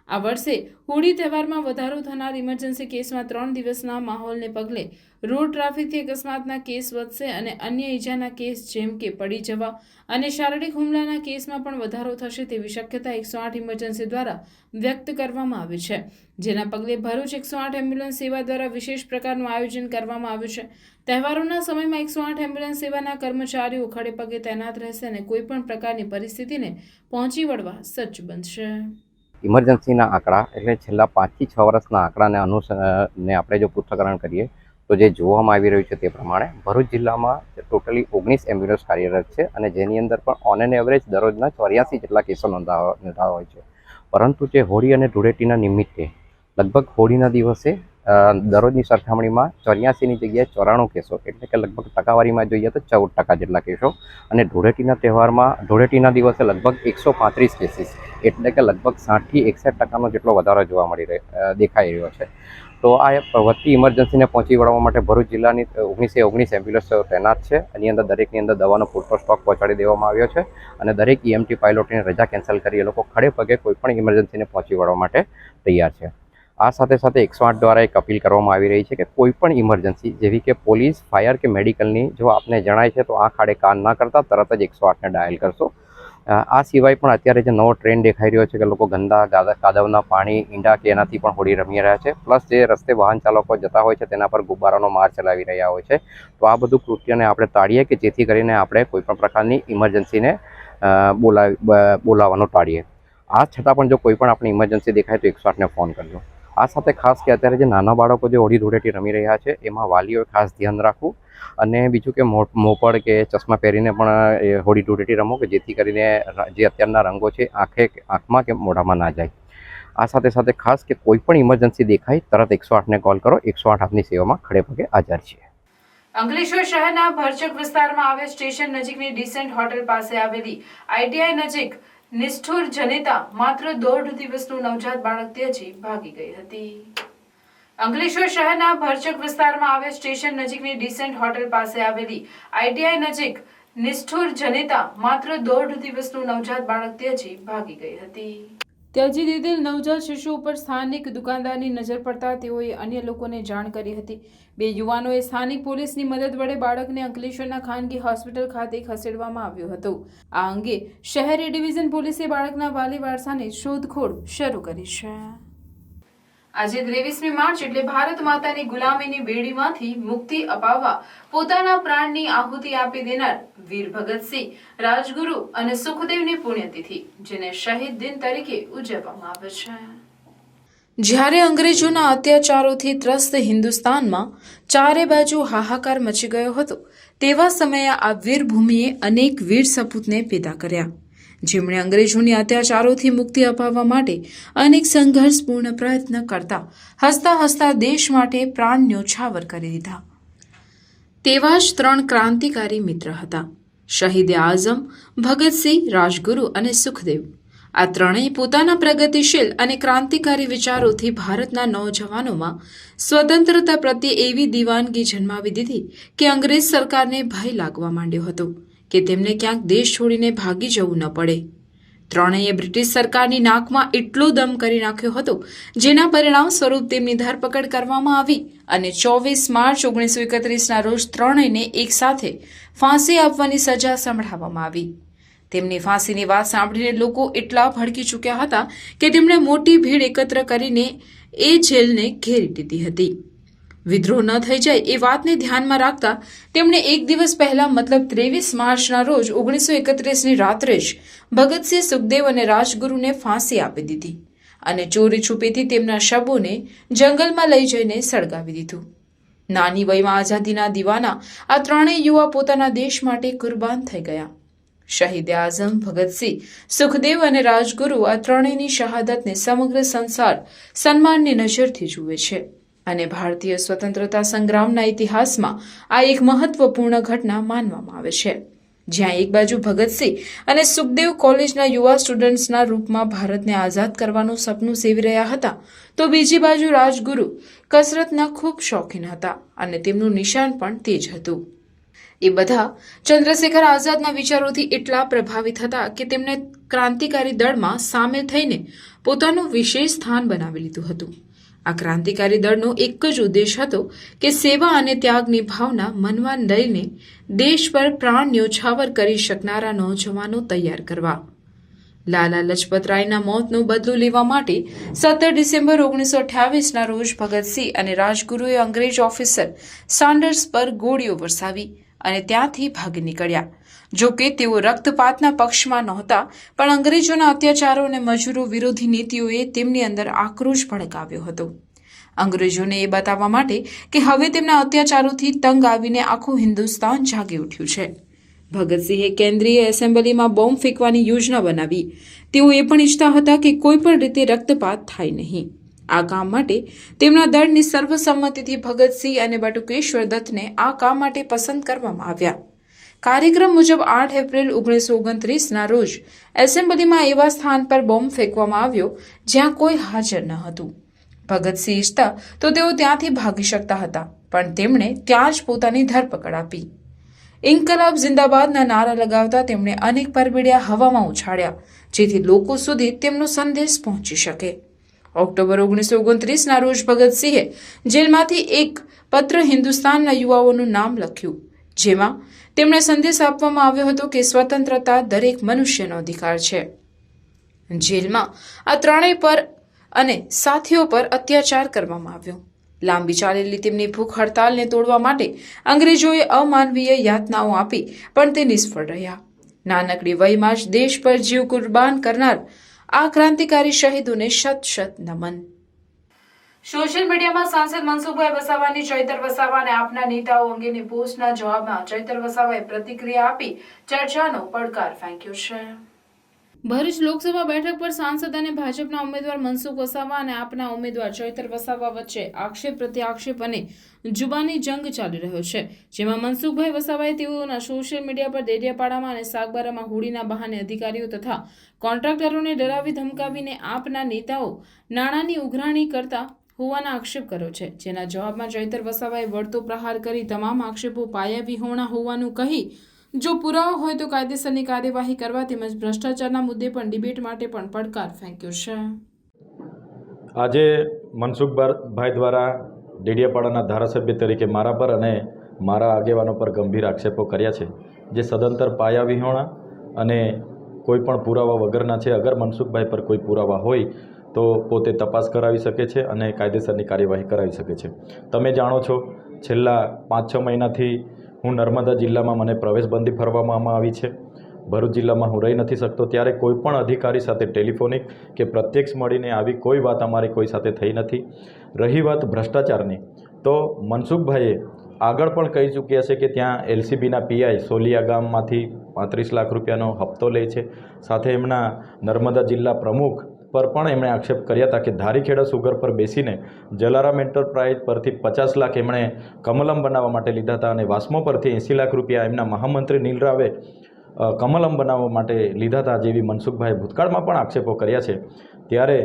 આ વર્ષે હોળી તહેવારમાં વધારો થનાર ઇમરજન્સી કેસમાં 3 દિવસના માહોલને પગલે રોડ ટ્રાફિકથી અકસ્માતના કેસ વધશે અને અન્ય ઈજાના કેસ જેમ કે પડી જવા અને શારીરિક હુમલાના કેસમાં પણ વધારો થશે તેવી શક્યતા 108 ઇમરજન્સી દ્વારા વ્યક્ત કરવામાં આવી છે, જેના પગલે ભરૂચ 108 એમ્બ્યુલન્સ સેવા દ્વારા વિશેષ પ્રકારનું આયોજન કરવામાં આવ્યું છે. તહેવારોના સમયમાં 108 એમ્બ્યુલન્સ સેવાના કર્મચારીઓ ખડે પગે તૈનાત રહેશે અને કોઈપણ પ્રકારની પરિસ્થિતિને પહોંચી વળવા સજ્જ બનશે. ઇમરજન્સીના આંકડા એટલે છેલ્લા 5 થી 6 વર્ષના આંકડાને અનુસરીને આપણે જો પૃથ્થકરણ કરીએ તો જે જોવામાં આવી રહ્યું છે તે પ્રમાણે ભરૂચ જિલ્લામાં ટોટલી 19 એમ્બ્યુલન્સ કાર્યરત છે અને જેની અંદર પણ ઓન એન એવરેજ દરરોજના 84 જેટલા કેસો નોંધાવા હોય છે. પરંતુ જે હોળી અને ધૂળેટીના નિમિત્તે લગભગ હોળીના દિવસે દરરોજની સરખામણીમાં 84ની જગ્યાએ 94 કેસો એટલે કે લગભગ ટકાવારીમાં જોઈએ તો 14% જેટલા કેસો અને ધૂળેટીના દિવસે લગભગ 135 કેસીસ એટલે કે લગભગ 60 થી 61% જેટલો વધારો જોવા દેખાઈ રહ્યો છે. તો આ વધતી ઇમરજન્સીને પહોંચી વળવા માટે ભરૂચ જિલ્લાની 19 એમ્બ્યુલન્સ તૈનાત છે. એની અંદર દરેકની અંદર દવાનો પૂરતો સ્ટોક પહોંચાડી દેવામાં આવ્યો છે અને દરેક EMT પાયલોટની રજા કેન્સલ કરી એ લોકો ખડે પગે કોઈપણ ઇમરજન્સીને પહોંચી વળવા માટે તૈયાર છે. આ સાથે સાથે 108 દ્વારા એક અપીલ કરવામાં આવી રહી છે કે કોઈપણ ઇમરજન્સી જેવી કે પોલીસ, ફાયર કે મેડિકલની જો આપને જણાય છે તો આ ખાડે કાન ના કરતા તરત જ 108ને ડાયલ કરશો. આ સિવાય પણ અત્યારે જે નવો ટ્રેન્ડ દેખાઈ રહ્યો છે કે લોકો ગંદા કાદવના પાણી, ઈંડા કે એનાથી પણ હોળી રમી રહ્યા છે. પ્લસ જે રસ્તે વાહન ચાલકો જતા હોય છે તેના પર ગુબ્બારાનો માર ચલાવી રહ્યા હોય છે. તો આ બધું કૃત્યને આપણે ટાળીએ કે જેથી કરીને આપણે કોઈપણ પ્રકારની ઇમરજન્સીને બોલાવવાનું ટાળીએ. આ છતાં પણ જો કોઈ પણ આપણી ઇમરજન્સી દેખાય તો 108ને ફોન કરજો. આ સાથે ખાસ કે અત્યારે જે નાના બાળકો જે હોળી ધૂળેટી રમી રહ્યા છે એમાં વાલીઓએ ખાસ ધ્યાન રાખવું અને બીજું કે મોપડ કે ચશ્મા પહેરીને પણ હોળી ધૂળેટી રમો કે જેથી કરીને જે અત્યારના રંગો છે આંખમાં કે મોઢામાં ના જાય. આ સાથે સાથે ખાસ કે કોઈ પણ ઇમરજન્સી દેખાય તરત 108ને કોલ કરો. 108 આપની સેવામાં ખડે પગે હાજર છે. અંકલેશ્વર શહેરના ભરચક વિસ્તારમાં આવેલ સ્ટેશન નજીકની ડિસેન્ટ હોટેલ પાસે આવેલી ITI નજીક નિષ્ઠુર જનેતા માત્ર 1.5 દિવસનું નવજાત બાળક ત્યજી ભાગી ગઈ હતી. અંકલેશ્વર શહેરના ભરચક વિસ્તારમાં આવેલ સ્ટેશન નજીકની ડિસેન્ટ હોટેલ પાસે આવેલી ITI નજીક નિષ્ઠુર જનેતા માત્ર 1.5 દિવસનું નવજાત બાળક ત્યજી ભાગી ગઈ હતી. ત્યજી દીધેલ નવજાત શિશુ ઉપર સ્થાનિક દુકાનદારની નજર પડતા તેઓએ અન્ય લોકોને જાણ કરી હતી. 2 યુવાનોએ સ્થાનિક પોલીસની મદદ વડે બાળકને અંકલેશ્વરના ખાનગી હોસ્પિટલ ખાતે ખસેડવામાં આવ્યો હતો. આ અંગે શહેર એ ડિવિઝન પોલીસે બાળકના વાલી વારસાની શોધખોળ શરૂ કરી છે. આજે 23મી માર્ચ એટલે ભારત માતાની ગુલામીની બેડીમાંથી મુક્તિ અપાવવા પોતાના પ્રાણની આહુતિ આપી દેનાર વીર ભગતસિંહ, રાજગુરુ અને સુખદેવની પુણ્યતિથિ જેને શહીદ દિન તરીકે ઉજવવામાં આવે છે. જ્યારે અંગ્રેજોના અત્યાચારોથી ત્રસ્ત હિન્દુસ્તાનમાં ચારે બાજુ હાહાકાર મચી ગયો હતો તેવા સમયે આ વીરભૂમિએ અનેક વીર સપૂતને પેદા કર્યા, જેમણે અંગ્રેજોની અત્યાચારોથી મુક્તિ અપાવવા માટે અનેક સંઘર્ષપૂર્ણ પ્રયત્ન કરતા હસતા હસતા દેશ માટે પ્રાણ ન્યોછાવર કરી દીધા. તેવા જ 3 ક્રાંતિકારી મિત્ર હતા: શહીદે આઝમ, ભગતસિંહ, રાજગુરુ અને સુખદેવ. આ ત્રણેય પોતાના પ્રગતિશીલ અને ક્રાંતિકારી વિચારોથી ભારતના નૌજવાનોમાં સ્વતંત્રતા પ્રત્યે એવી દીવાનગી જન્માવી દીધી કે અંગ્રેજ સરકારને ભય લાગવા માંડ્યો હતો કે તેમને ક્યાંક દેશ છોડીને ભાગી જવું ન પડે. ત્રણેય બ્રિટિશ સરકારની નાકમાં એટલો દમ કરી નાખ્યો હતો જેના પરિણામ સ્વરૂપ તેમની ધરપકડ કરવામાં આવી અને 24 માર્ચ 1931ના રોજ ત્રણેયને એકસાથે ફાંસી આપવાની સજા સંભળાવવામાં આવી. તેમની ફાંસીની વાત સાંભળીને લોકો એટલા ભડકી ચૂક્યા હતા કે તેમણે મોટી ભીડ એકત્ર કરીને એ જેલને ઘેરી લીધી હતી. વિદ્રોહ ન થઈ જાય એ વાતને ધ્યાનમાં રાખતા તેમણે એક દિવસ પહેલા મતલબ 23 માર્ચના રોજ 1931ની રાત્રે જ ભગતસિંહ, સુખદેવ અને રાજગુરુને ફાંસી આપી દીધી અને ચોરી છુપીથી તેમના શબોને જંગલમાં લઈ જઈને સળગાવી દીધું. નાની વયમાં આઝાદીના દીવાના આ ત્રણેય યુવા પોતાના દેશ માટે કુરબાન થઈ ગયા. શહીદ આઝમ, ભગતસિંહ, સુખદેવ અને રાજગુરુ આ ત્રણેયની શહાદતને સમગ્ર સંસાર સન્માનની નજરથી જુએ છે અને ભારતીય સ્વતંત્રતા સંગ્રામના ઇતિહાસમાં આ એક મહત્વપૂર્ણ ઘટના માનવામાં આવે છે, જ્યાં એક બાજુ ભગતસિંહ અને સુખદેવ કોલેજના યુવા સ્ટુડન્ટ્સના રૂપમાં ભારતને આઝાદ કરવાનું સપનું સેવી રહ્યા હતા, તો બીજી બાજુ રાજગુરુ કસરતના ખૂબ શોખીન હતા અને તેમનું નિશાન પણ તે જ હતું. એ બધા ચંદ્રશેખર આઝાદના વિચારોથી એટલા પ્રભાવિત હતા કે તેમણે ક્રાંતિકારી દળમાં સામેલ થઈને પોતાનું વિશેષ સ્થાન બનાવી લીધું હતું. આ ક્રાંતિકારી દળનો એક જ ઉદ્દેશ હતો કે સેવા અને ત્યાગની ભાવના મનમાં લઈને દેશ પર પ્રાણ ન્યોછાવર કરી શકનારા નૌજવાનો તૈયાર કરવા. લાલા લજપતરાયના મોતનો બદલો લેવા માટે 17 ડિસેમ્બર 1928ના રોજ ભગતસિંહ અને રાજગુરુએ અંગ્રેજ ઓફિસર સાન્ડર્સ પર ગોળીઓ વરસાવી અને ત્યાંથી ભાગી નીકળ્યા. જો કે તેઓ રક્તપાતના પક્ષમાં નહોતા, પણ અંગ્રેજોના અત્યાચારો અને મજૂરો વિરોધી નીતિઓએ તેમની અંદર આક્રોશ ભડકાવ્યો હતો. અંગ્રેજોને એ બતાવવા માટે કે હવે તેમના અત્યાચારોથી તંગ આવીને આખું હિન્દુસ્તાન જાગી ઉઠ્યું છે, ભગતસિંહે કેન્દ્રીય એસેમ્બલીમાં બોમ્બ ફેંકવાની યોજના બનાવી. તેઓ એ પણ ઈચ્છતા હતા કે કોઈ પણ રીતે રક્તપાત થાય નહીં. આ કામ માટે તેમના દળની સર્વસંમતિથી ભગતસિંહ અને બટુકેશ્વર દત્તને આ કામ માટે પસંદ કરવામાં આવ્યા. કાર્યક્રમ મુજબ 8 એપ્રિલ 1929ના રોજ એસેમ્બલીમાં એવા સ્થાન પર બોમ્બ ફેંકવામાં આવ્યો જ્યાં કોઈ હાજર ન હતું. ભગતસિંહ ઈચ્છતા તો તેઓ ત્યાંથી ભાગી શકતા હતા, પણ તેમણે ત્યાં જ પોતાની ધરપકડ આપી. ઇન્કલાબ જિંદાબાદના નારા લગાવતા તેમણે અનેક પરબિડિયા હવામાં ઉછાળ્યા, જેથી લોકો સુધી તેમનો સંદેશ પહોંચી શકે. ઓક્ટોબર 1929ના રોજ ભગતસિંહે જેલમાંથી એક પત્ર હિન્દુસ્તાનના યુવાઓનું નામ લખ્યું, જેમાં તેમણે સંદેશ આપવામાં આવ્યો હતો કે સ્વતંત્રતા દરેક મનુષ્યનો અધિકાર છે. જેલમાં આ ત્રણેય પર અને સાથીઓ પર અત્યાચાર કરવામાં આવ્યો. લાંબી ચાલેલી તેમની ભૂખ હડતાલને તોડવા માટે અંગ્રેજોએ અમાનવીય યાતનાઓ આપી, પણ તે નિષ્ફળ રહ્યા. નાનકડી વયમાં જ દેશ પર જીવ કુરબાન કરનાર આ ક્રાંતિકારી શહીદોને શત શત નમન. સોશિયલ મીડિયામાં સાંસદ મનસુખભાઈ વસાવાની ચૈતર વસાવા અને આપના નેતાઓ અંગેની પોસ્ટના જવાબમાં ચૈતર વસાવાએ પ્રતિક્રિયા આપી ચર્ચાનો પડકાર ફેંક્યો છે. ભરૂચ લોકસભા બેઠક પર સાંસદ અને ભાજપના ઉમેદવાર મનસુખ વસાવા અને આપના ઉમેદવાર ચૈતર વસાવા વચ્ચે આક્ષેપ પ્રત્યાક્ષેપ અને જુબાની જંગ ચાલી રહ્યો છે, જેમાં મનસુખભાઈ વસાવાએ તેઓના સોશિયલ મીડિયા પર દેડિયાપાડામાં અને સાગબારામાં હોળીના બહાને અધિકારીઓ તથા કોન્ટ્રાક્ટરોને ડરાવી ધમકાવીને આપના નેતાઓ નાણાંની ઉઘરાણી કરતા હોવાના આક્ષેપ કર્યો છે, જેના જવાબમાં ચૈતર વસાવાએ વળતો પ્રહાર કરી તમામ આક્ષેપો પાયાવિહોણા હોવાનું કહી જો પુરાવો હોય તો કાયદેસરની કાર્યવાહી કરવા તેમજ ભ્રષ્ટાચારના મુદ્દે પણ ડિબેટ માટે પણ પડકાર ફેંક્યો છે. આજે મનસુખભાઈ દ્વારા ડેડિયાપાડાના ધારાસભ્ય તરીકે મારા પર અને મારા આગેવાનો પર ગંભીર આક્ષેપો કર્યા છે, જે સદંતર પાયાવિહોણા અને કોઈ પણ પુરાવા વગરના છે. અગર મનસુખભાઈ પર કોઈ પુરાવા હોય તો પોતે તપાસ કરાવી શકે છે અને કાયદેસરની કાર્યવાહી કરાવી શકે છે. તમે જાણો છો, છેલ્લા 5-6 મહિનાથી હું નર્મદા જિલ્લામાં મને પ્રવેશબંધી ફરવામાં આવી છે. ભરૂચ જિલ્લામાં હું રહી નથી શકતો, ત્યારે કોઈ પણ અધિકારી સાથે ટેલિફોનિક કે પ્રત્યક્ષ મળીને આવી કોઈ વાત અમારી કોઈ સાથે થઈ નથી. રહી વાત ભ્રષ્ટાચારની, તો મનસુખભાઈએ આગળ પણ કહી ચૂક્યા છે કે ત્યાં એલસીબીના પીઆઈ સોલિયા ગામમાંથી 35 લાખ રૂપિયાનો હપ્તો લે છે. સાથે એમના નર્મદા જિલ્લા પ્રમુખ પર પણ એમણે આક્ષેપ કર્યા હતા કે ધારીખેડા સુગર પર બેસીને જલારામ એન્ટરપ્રાઇઝ પરથી 50 લાખ એમણે કમલમ બનાવવા માટે લીધા હતા અને વાસ્મો પરથી 80 લાખ રૂપિયા એમના મહામંત્રી નીલરાવે કમલમ બનાવવા માટે લીધા હતા, જેવી મનસુખભાઈએ ભૂતકાળમાં પણ આક્ષેપો કર્યા છે. ત્યારે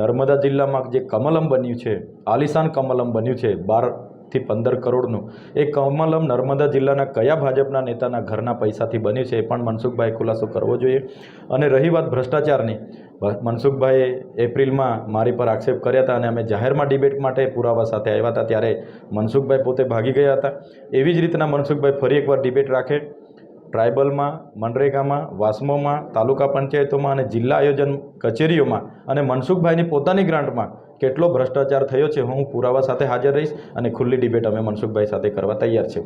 નર્મદા જિલ્લામાં જે કમલમ બન્યું છે, આલિશાન કમલમ બન્યું છે 12થી 15 કરોડનું, એ કમલમ નર્મદા જિલ્લાના કયા ભાજપના નેતાના ઘરના પૈસાથી બન્યું છે એ પણ મનસુખભાઈએ ખુલાસો કરવો જોઈએ. અને રહી વાત ભ્રષ્ટાચારની, મનસુખભાઈએ એપ્રિલમાં મારી પર આક્ષેપ કર્યા હતા અને અમે જાહેરમાં ડિબેટ માટે પુરાવા સાથે આવ્યા હતા, ત્યારે મનસુખભાઈ પોતે ભાગી ગયા હતા. એવી જ રીતના મનસુખભાઈ ફરી એકવાર ડિબેટ રાખે, ટ્રાઇબલમાં, મનરેગામાં, વાસ્મોમાં, તાલુકા પંચાયતોમાં અને જિલ્લા આયોજન કચેરીઓમાં અને મનસુખભાઈની પોતાની ગ્રાન્ટમાં કેટલો ભ્રષ્ટાચાર થયો છે, હું પુરાવા સાથે હાજર રહીશ અને ખુલ્લી ડિબેટ અમે મનસુખભાઈ સાથે કરવા તૈયાર છે.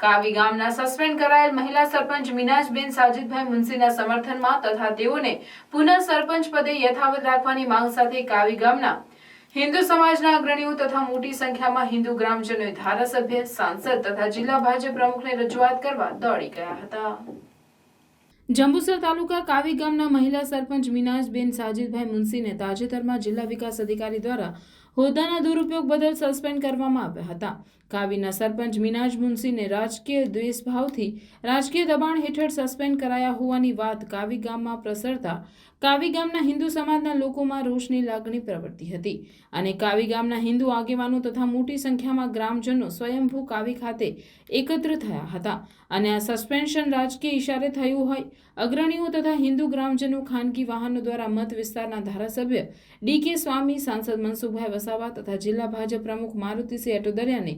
કાવી ગામના સસ્પેન્ડ કરાયેલ મહિલા સરપંચ મીનાજબેન સાજીદભાઈ મુનસીના સમર્થનમાં તથા તેઓને પુનઃ સરપંચ પદે યથાવત રાખવાની માંગ સાથે કાવી ગામના હિન્દુ સમાજના અગ્રણીઓ તથા મોટી સંખ્યામાં હિન્દુ ગ્રામજનોએ ધારાસભ્ય, સાંસદ તથા જિલ્લા ભાજપ પ્રમુખને રજૂઆત કરવા દોડી ગયા હતા. જંબુસર તાલુકા કાવી ગામના મહિલા સરપંચ મીનાજબેન સાજીદભાઈ મુનસીને તાજેતરમાં જિલ્લા વિકાસ અધિકારી દ્વારા હોદ્દાના દુરુપયોગ બદલ સસ્પેન્ડ કરવામાં આવ્યા હતા. કાવીના સરપંચ મિનાજ મુનશીને રાજકીય દ્વેષભાવથી રાજકીય દબાણ હેઠળ સસ્પેન્ડ કરાયા હોવાની વાત કાવી ગામમાં પ્રસરતા કાવી ગામના હિન્દુ સમાજના લોકોમાં રોષની લાગણી પ્રવર્તી હતી અને કાવી ગામના હિન્દુ આગેવાનો તથા મોટી સંખ્યામાં ગ્રામજનો સ્વયંભૂ કાવી ખાતે એકત્ર થયા હતા અને આ સસ્પેન્શન રાજકીય ઇશારે થયું હોય. અગ્રણીઓ તથા હિન્દુ ગ્રામજનો ખાનગી વાહનો દ્વારા મત વિસ્તારના ધારાસભ્ય ડી.કે. સ્વામી, સાંસદ મનસુખભાઈ વસાવા તથા જિલ્લા ભાજપ પ્રમુખ મારુતિસિંહ એટોદરિયાને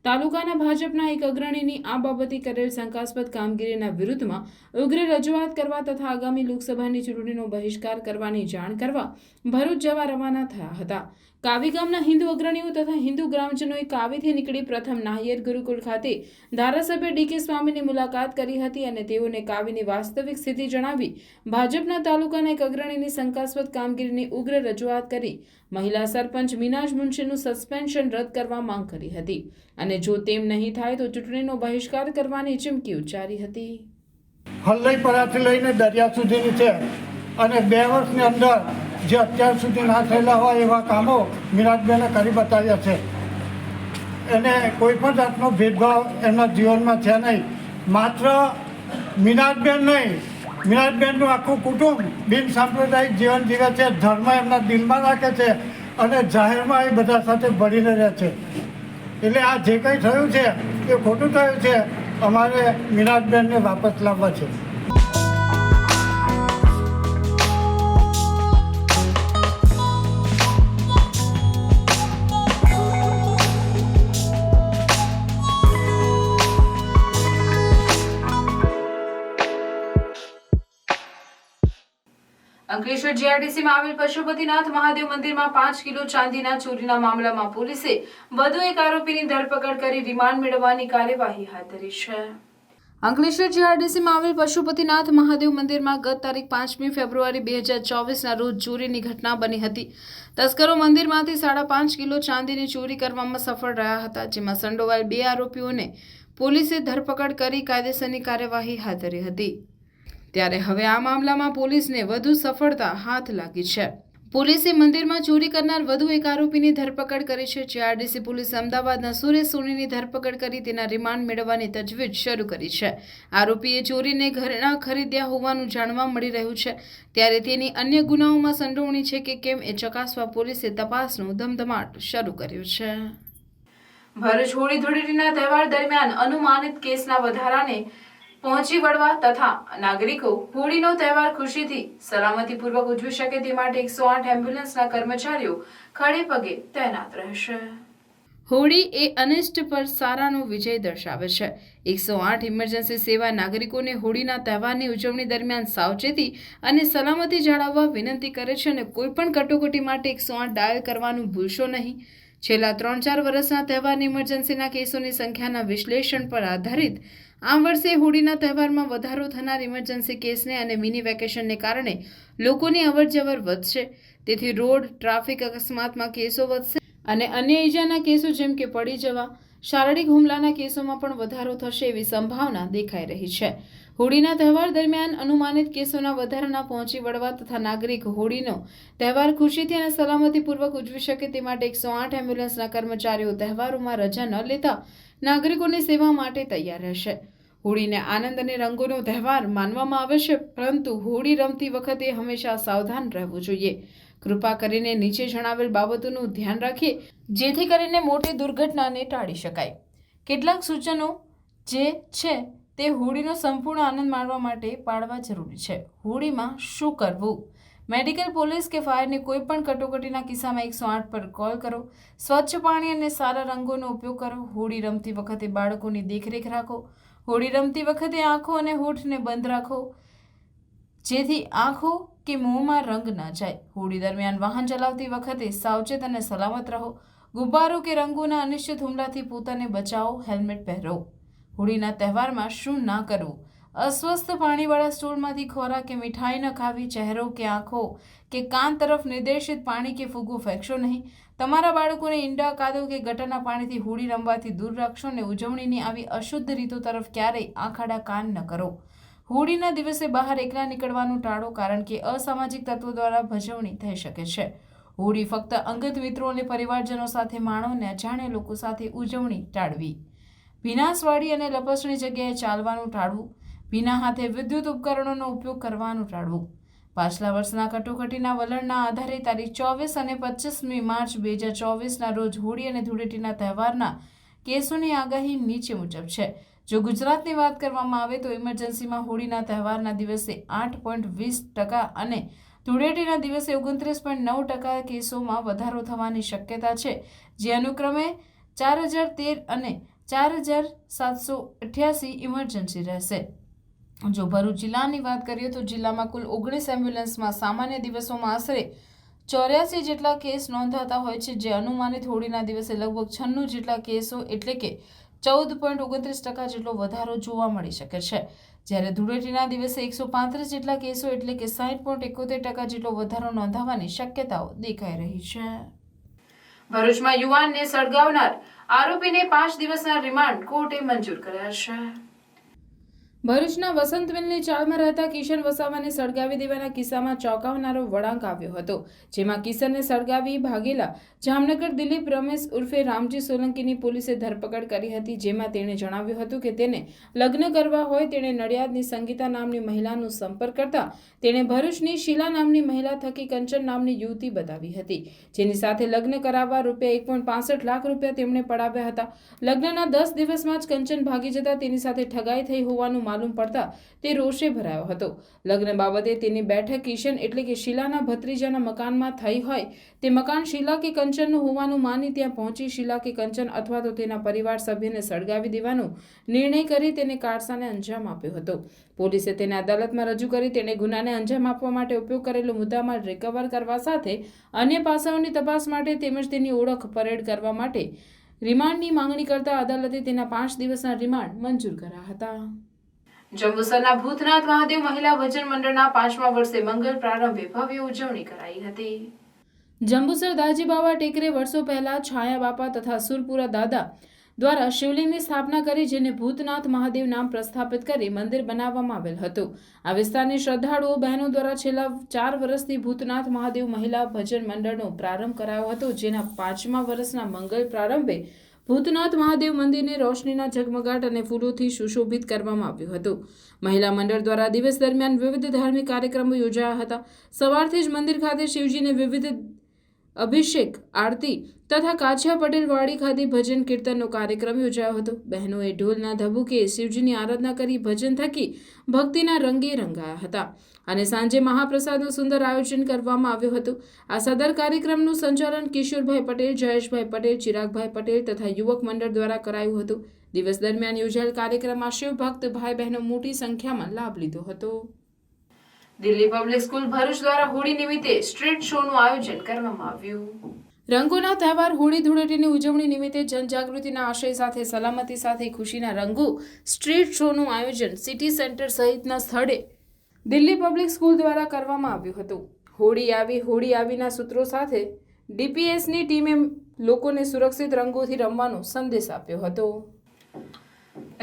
તાલુકાના ભાજપના એક અગ્રણીની આ બાબતે કરેલ શંકાસ્પદ કામગીરીના વિરુદ્ધમાં ઉગ્ર રજૂઆત કરવા તથા આગામી લોકસભાની ચૂંટણીનો બહિષ્કાર કરવાની જાણ કરવા ભરૂચ જવા રવાના થયા હતા. કાવી ગામના હિન્દુ અગ્રણીઓ તથા હિન્દુ ગ્રામજનોએ કાવીથી નીકળી પ્રથમ નાહિયર ગુરુકુળ ખાતે ધારાસભ્ય ડી.કે. સ્વામીની મુલાકાત કરી હતી અને તેઓને કાવીની વાસ્તવિક સ્થિતિ જણાવી ભાજપના તાલુકાના એક અગ્રણીની શંકાસ્પદ કામગીરીની ઉગ્ર રજૂઆત કરી મહિલા સરપંચ મિનાજ મુનશીનું સસ્પેન્શન રદ કરવા માંગ કરી હતી અને જો તેમ નહીં થાય તો ચૂંટણીનો બહિષ્કાર કરવાની ચીમકી ઉચ્ચારી હતી. હલ્લઈપરાથી લઈને દરિયા સુધીની છે અને 2 વર્ષની અંદર જે અત્યાર સુધી ના થયેલા હોય એવા કામો મિનાજબેને કરી બતાવ્યા છે. એને કોઈ પણ જાતનો ભેદભાવ એમના જીવનમાં છે નહીં. માત્ર મિનાજબેન નહીં, મિનાજબેનનું આખું કુટુંબ બિન સાંપ્રદાયિક જીવન જીવે છે, ધર્મ એમના દિલમાં રાખે છે અને જાહેરમાં એ બધા સાથે ભળીને રહે છે. એટલે આ જે કંઈ થયું છે એ ખોટું થયું છે. અમારે મિનાજબેનને વાપસ લાવવા છે. અંકલેશ્વર જીઆરડીસીમાં આવેલ પશુપતિનાથ મહાદેવ મંદિરમાં 5 કિલો ચાંદીના ચોરીના મામલામાં પોલીસે વધુ એક આરોપીની ધરપકડ કરી રિમાન્ડ મેળવવાની કાર્યવાહી હાથ ધરી છે. અંકલેશ્વર જીઆરડીસીમાં આવેલ પશુપતિનાથ મહાદેવ મંદિરમાં ગત તારીખ 5મી ફેબ્રુઆરી 2024ના રોજ ચોરીની ઘટના બની હતી. તસ્કરો મંદિરમાંથી 5.5 કિલો ચાંદીની ચોરી કરવામાં સફળ રહ્યા હતા, જેમાં સંડોવાયેલ 2 આરોપીઓને પોલીસે ધરપકડ કરી કાયદેસરની કાર્યવાહી હાથ ધરી હતી. ત્યારે હવે આ મામલામાં પોલીસને વધુ સફળતા હાથ લાગી છે. પોલીસે મંદિરમાં ચોરી કરનાર વધુ એક આરોપીની ધરપકડ કરી છે. જીઆરડીસી પોલીસે અમદાવાદના સુરેશ સોનીની ધરપકડ કરી તેના રિમાન્ડ મેળવવાની તજવીજ શરૂ કરી છે. આરોપીએ ચોરીને ઘરેણાં ખરીદ્યા હોવાનું જાણવા મળી રહ્યું છે, ત્યારે તેની અન્ય ગુનાઓમાં સંડોવણી છે કે કેમ એ ચકાસવા પોલીસે તપાસનો ધમધમાટ શરૂ કર્યો છે. ભરૂચ હોળી ધૂળેટીના તહેવાર દરમિયાન અનુમાનિત કેસના વધારાને પહોંચી વળવા તથા નાગરિકો હોળીનો તહેવાર ખુશીથી સલામતીપૂર્વક ઉજવી શકે તે માટે 108 એમ્બ્યુલન્સના કર્મચારીઓ ખડે પગે તૈનાત રહેશે. હોળી એ અનિષ્ટ પર સારાનો વિજય દર્શાવે છે. 108 ઇમરજન્સી સેવા નાગરિકોને હોળીના તહેવારની ઉજવણી દરમિયાન સાવચેતી અને સલામતી જાળવવા વિનંતી કરે છે અને કોઈપણ કટોકટી માટે 108 ડાયલ કરવાનું ભૂલશો નહીં. છેલ્લા 3-4 વર્ષના તહેવારની ઇમરજન્સીના કેસોની સંખ્યાના વિશ્લેષણ પર આધારિત આ વર્ષે હોળીના તહેવારમાં વધારો થનાર ઇમરજન્સી કેસને અને મિની વેકેશનને કારણે લોકોની અવરજવર વધશે. તેથી રોડ ટ્રાફિક અકસ્માતમાં કેસો વધશે અને અન્ય ઈજાના કેસો જેમ કે પડી જવા, શારીરિક હુમલાના કેસોમાં પણ વધારો થશે એવી સંભાવના દેખાઈ રહી છે. હોળીના તહેવાર દરમિયાન અનુમાનિત કેસોના વધારાના પહોંચી વળવા તથા નાગરિક હોળીનો તહેવાર ખુશીથી અને સલામતીપૂર્વક ઉજવી શકે તે માટે 108 એમ્બ્યુલન્સના કર્મચારીઓ તહેવારોમાં રજા ન લેતા નાગરિકોની સેવા માટે તૈયાર રહેશે. હોળીને આનંદ અને રંગોનો તહેવાર માનવામાં આવે છે, પરંતુ હોળી રમતી વખતે હંમેશા સાવધાન રહેવું જોઈએ. કૃપા કરીને નીચે જણાવેલ બાબતોનું ધ્યાન રાખીએ જેથી કરીને મોટી દુર્ઘટનાને ટાળી શકાય. કેટલાક સૂચનો જે છે તે હોળીનો સંપૂર્ણ આનંદ માણવા માટે પાળવા જરૂરી છે. હોળીમાં શું કરવું? મેડિકલ, પોલીસ કે ફાયરની કોઈ પણ કટોકટીના કિસ્સામાં 108 પર કોલ કરો. સ્વચ્છ પાણી અને સારા રંગોનો ઉપયોગ કરો. હોળી રમતી વખતે બાળકોની દેખરેખ રાખો. હોળી રમતી વખતે આંખો અને હોઠને બંધ રાખો જેથી આંખો કે મોંમાં રંગ ન જાય. હોળી દરમિયાન વાહન ચલાવતી વખતે સાવચેત અને સલામત રહો. ગુબ્બારો કે રંગોના અનિશ્ચિત હુમલાથી પોતાને બચાવો. હેલ્મેટ પહેરો. હોળીના તહેવારમાં શું ના કરવું? અસ્વસ્થ પાણીવાળા સ્ટોલમાંથી ખોરાક કે મીઠાઈ ન ખાવી. ચહેરો કે આંખો કે કાન તરફ નિર્દેશિત પાણી કે ફૂગો ફેંકશો નહીં. તમારા બાળકોને ઈંડા, કાદવ કે ગટરના પાણીથી હોળી રમવાથી દૂર રાખશો અને ઉજવણીની આવી અશુદ્ધ રીતો તરફ ક્યારેય આંખાડા કાન ન કરો. હોળીના દિવસે બહાર એકલા નીકળવાનું ટાળો, કારણ કે અસામાજિક તત્વો દ્વારા ભજવણી થઈ શકે છે. હોળી ફક્ત અંગત મિત્રો અને પરિવારજનો સાથે માણો અને અજાણ્યા લોકો સાથે ઉજવણી ટાળવી. ભીનાશવાળી અને લપસણી જગ્યાએ ચાલવાનું ટાળવું. ભીના હાથે વિદ્યુત ઉપકરણોનો ઉપયોગ કરવાનું ટાળવું. પાછલા વર્ષના કટોકટીના વલણના આધારે તારીખ 24 અને 25મી માર્ચ 2024ના રોજ હોળી અને ધૂળેટીના તહેવારના કેસોની આગાહી નીચે મુજબ છે. જો ગુજરાતની વાત કરવામાં આવે તો ઇમરજન્સીમાં હોળીના તહેવારના દિવસે 8.20% અને ધૂળેટીના દિવસે 29.9% કેસોમાં વધારો થવાની શક્યતા છે, જે અનુક્રમે 4013 અને 4788 ઇમરજન્સી રહેશે. જો ભરૂચ જિલ્લાની વાત કરીએ તો જિલ્લામાં કુલ 19 એમ્બ્યુલન્સમાં સામાન્ય દિવસોમાં આશરે 84 જેટલા કેસ નોંધાતા હોય છે, જે અનુમાનિત હોળીના દિવસે લગભગ 96 જેટલા કેસો એટલે કે 14.29% જેટલો વધારો જોવા મળી શકે છે, જ્યારે ધૂળેટીના દિવસે 135 જેટલા કેસો એટલે કે 60.71% જેટલો વધારો નોંધાવાની શક્યતાઓ દેખાઈ રહી છે. ભરૂચમાં યુવાનને સળગાવનાર આરોપીને 5 દિવસના રિમાન્ડ કોર્ટે મંજૂર કર્યા છે. ભરૂચના વસંત મિલની ચાળમાં રહેતા કિશન વસાવાને સળગાવી દેવાના કિસ્સામાં ચોંકાવનારો વળાંક આવ્યો હતો, જેમાં કિશનને સળગાવી ભાગેલા જામનગર દિલીપ રમેશ ઉર્ફે રામજી સોલંકીની પોલીસે ધરપકડ કરી હતી, જેમાં તેણે જણાવ્યું હતું કે તેને લગ્ન કરવા હોય તેણે નડિયાદની સંગીતા નામની મહિલાનો સંપર્ક કરતા તેણે ભરૂચની શીલા નામની મહિલા થકી કંચન નામની યુવતી બતાવી હતી, જેની સાથે લગ્ન કરાવવા ₹1.65 લાખ તેમણે પડાવ્યા હતા. લગ્નના 10 દિવસમાં જ કંચન ભાગી જતા તેની સાથે ઠગાઈ થઈ હોવાનું માલુમ પડતા તે રોષે ભરાયો હતો. લગ્ન બાબતે તેની બેઠક કિશન એટલે કે શીલાના ભત્રીજાના મકાનમાં થઈ હોય તે મકાન શીલા કે કંચનનું હોવાનું માની ત્યાં પહોંચી શીલા કે કંચન અથવા તો તેના પરિવાર સભ્યને સળગાવી દેવાનો નિર્ણય કરી તેને કારસાને અંજામ આપ્યો હતો. પોલીસે તેને અદાલતમાં રજૂ કરી તેને ગુનાને અંજામ આપવા માટે ઉપયોગ કરેલો મુદ્દામાલ રિકવર કરવા સાથે અન્ય પાસાઓની તપાસ માટે તેમજ તેની ઓળખ પરેડ કરવા માટે રિમાન્ડની માંગણી કરતા અદાલતે તેના 5 દિવસના રિમાન્ડ મંજૂર કર્યા હતા. જંબુસરના ભૂતનાથ મહાદેવ મહિલા ભજન મંડળના 5મા વર્ષે મંગળ પ્રારંભે ભવ્ય ઉજવણી કરાઈ હતી. જંબુસર દાજી બાવા ટેકરે વર્ષો પહેલા છાયા બાપા તથા સુરપુરા દાદા દ્વારા શિવલિંગની સ્થાપના કરી, જેને ભૂતનાથ મહાદેવ નામ પ્રસ્થાપિત કરી મંદિર બનાવવામાં આવેલ હતું. આ વિસ્તારની શ્રદ્ધાળુઓ બહેનો દ્વારા છેલ્લા 4 વર્ષથી ભૂતનાથ મહાદેવ મહિલા ભજન મંડળનો પ્રારંભ કરાયો હતો, જેના 5મા વર્ષના મંગળ પ્રારંભે ભૂતનાથ મહાદેવ મંદિરને રોશનીના ઝગમગાટ અને ફૂલોથી સુશોભિત કરવામાં આવ્યું હતું. મહિલા મંડળ દ્વારા દિવસ દરમિયાન વિવિધ ધાર્મિક કાર્યક્રમો યોજાયા હતા. સવારથી જ મંદિર ખાતે શિવજીને વિવિધ અભિષેક, આરતી તથા કાછિયા પટેલ વાડી ખાતે ભજન કીર્તનનો કાર્યક્રમ યોજાયો હતો. બહેનોએ ઢોલના ધબુકે શિવજીની આરાધના કરી ભજન થકી ભક્તિના રંગે રંગાયા હતા અને સાંજે મહાપ્રસાદનું સુંદર આયોજન કરવામાં આવ્યું હતું. આ સદર કાર્યક્રમનું સંચાલન કિશોરભાઈ પટેલ, જયેશભાઈ પટેલ, ચિરાગભાઈ પટેલ તથા યુવક મંડળ દ્વારા કરાયું હતું. દિવસ દરમિયાન યોજાયેલ કાર્યક્રમમાં શિવભક્ત ભાઈ બહેનો મોટી સંખ્યામાં લાભ લીધો હતો. દિલ્હી પબ્લિક સ્કૂલ ભરૂચ દ્વારા હોળી નિમિત્તે સ્ટ્રીટ શોનું આયોજન કરવામાં આવ્યું. રંગોના તહેવાર હોળી ધૂળેટીની ઉજવણી નિમિત્તે જનજાગૃતિના આશય સાથે સલામતી સાથે ખુશીના રંગો સ્ટ્રીટ શોનું આયોજન સિટી સેન્ટર સહિતના સ્થળે દિલ્હી પબ્લિક સ્કૂલ દ્વારા કરવામાં આવ્યું હતું. હોળી આવીના સૂત્રો સાથે ડીપીએસની ટીમે લોકોને સુરક્ષિત રંગોથી રમવાનો સંદેશ આપ્યો હતો.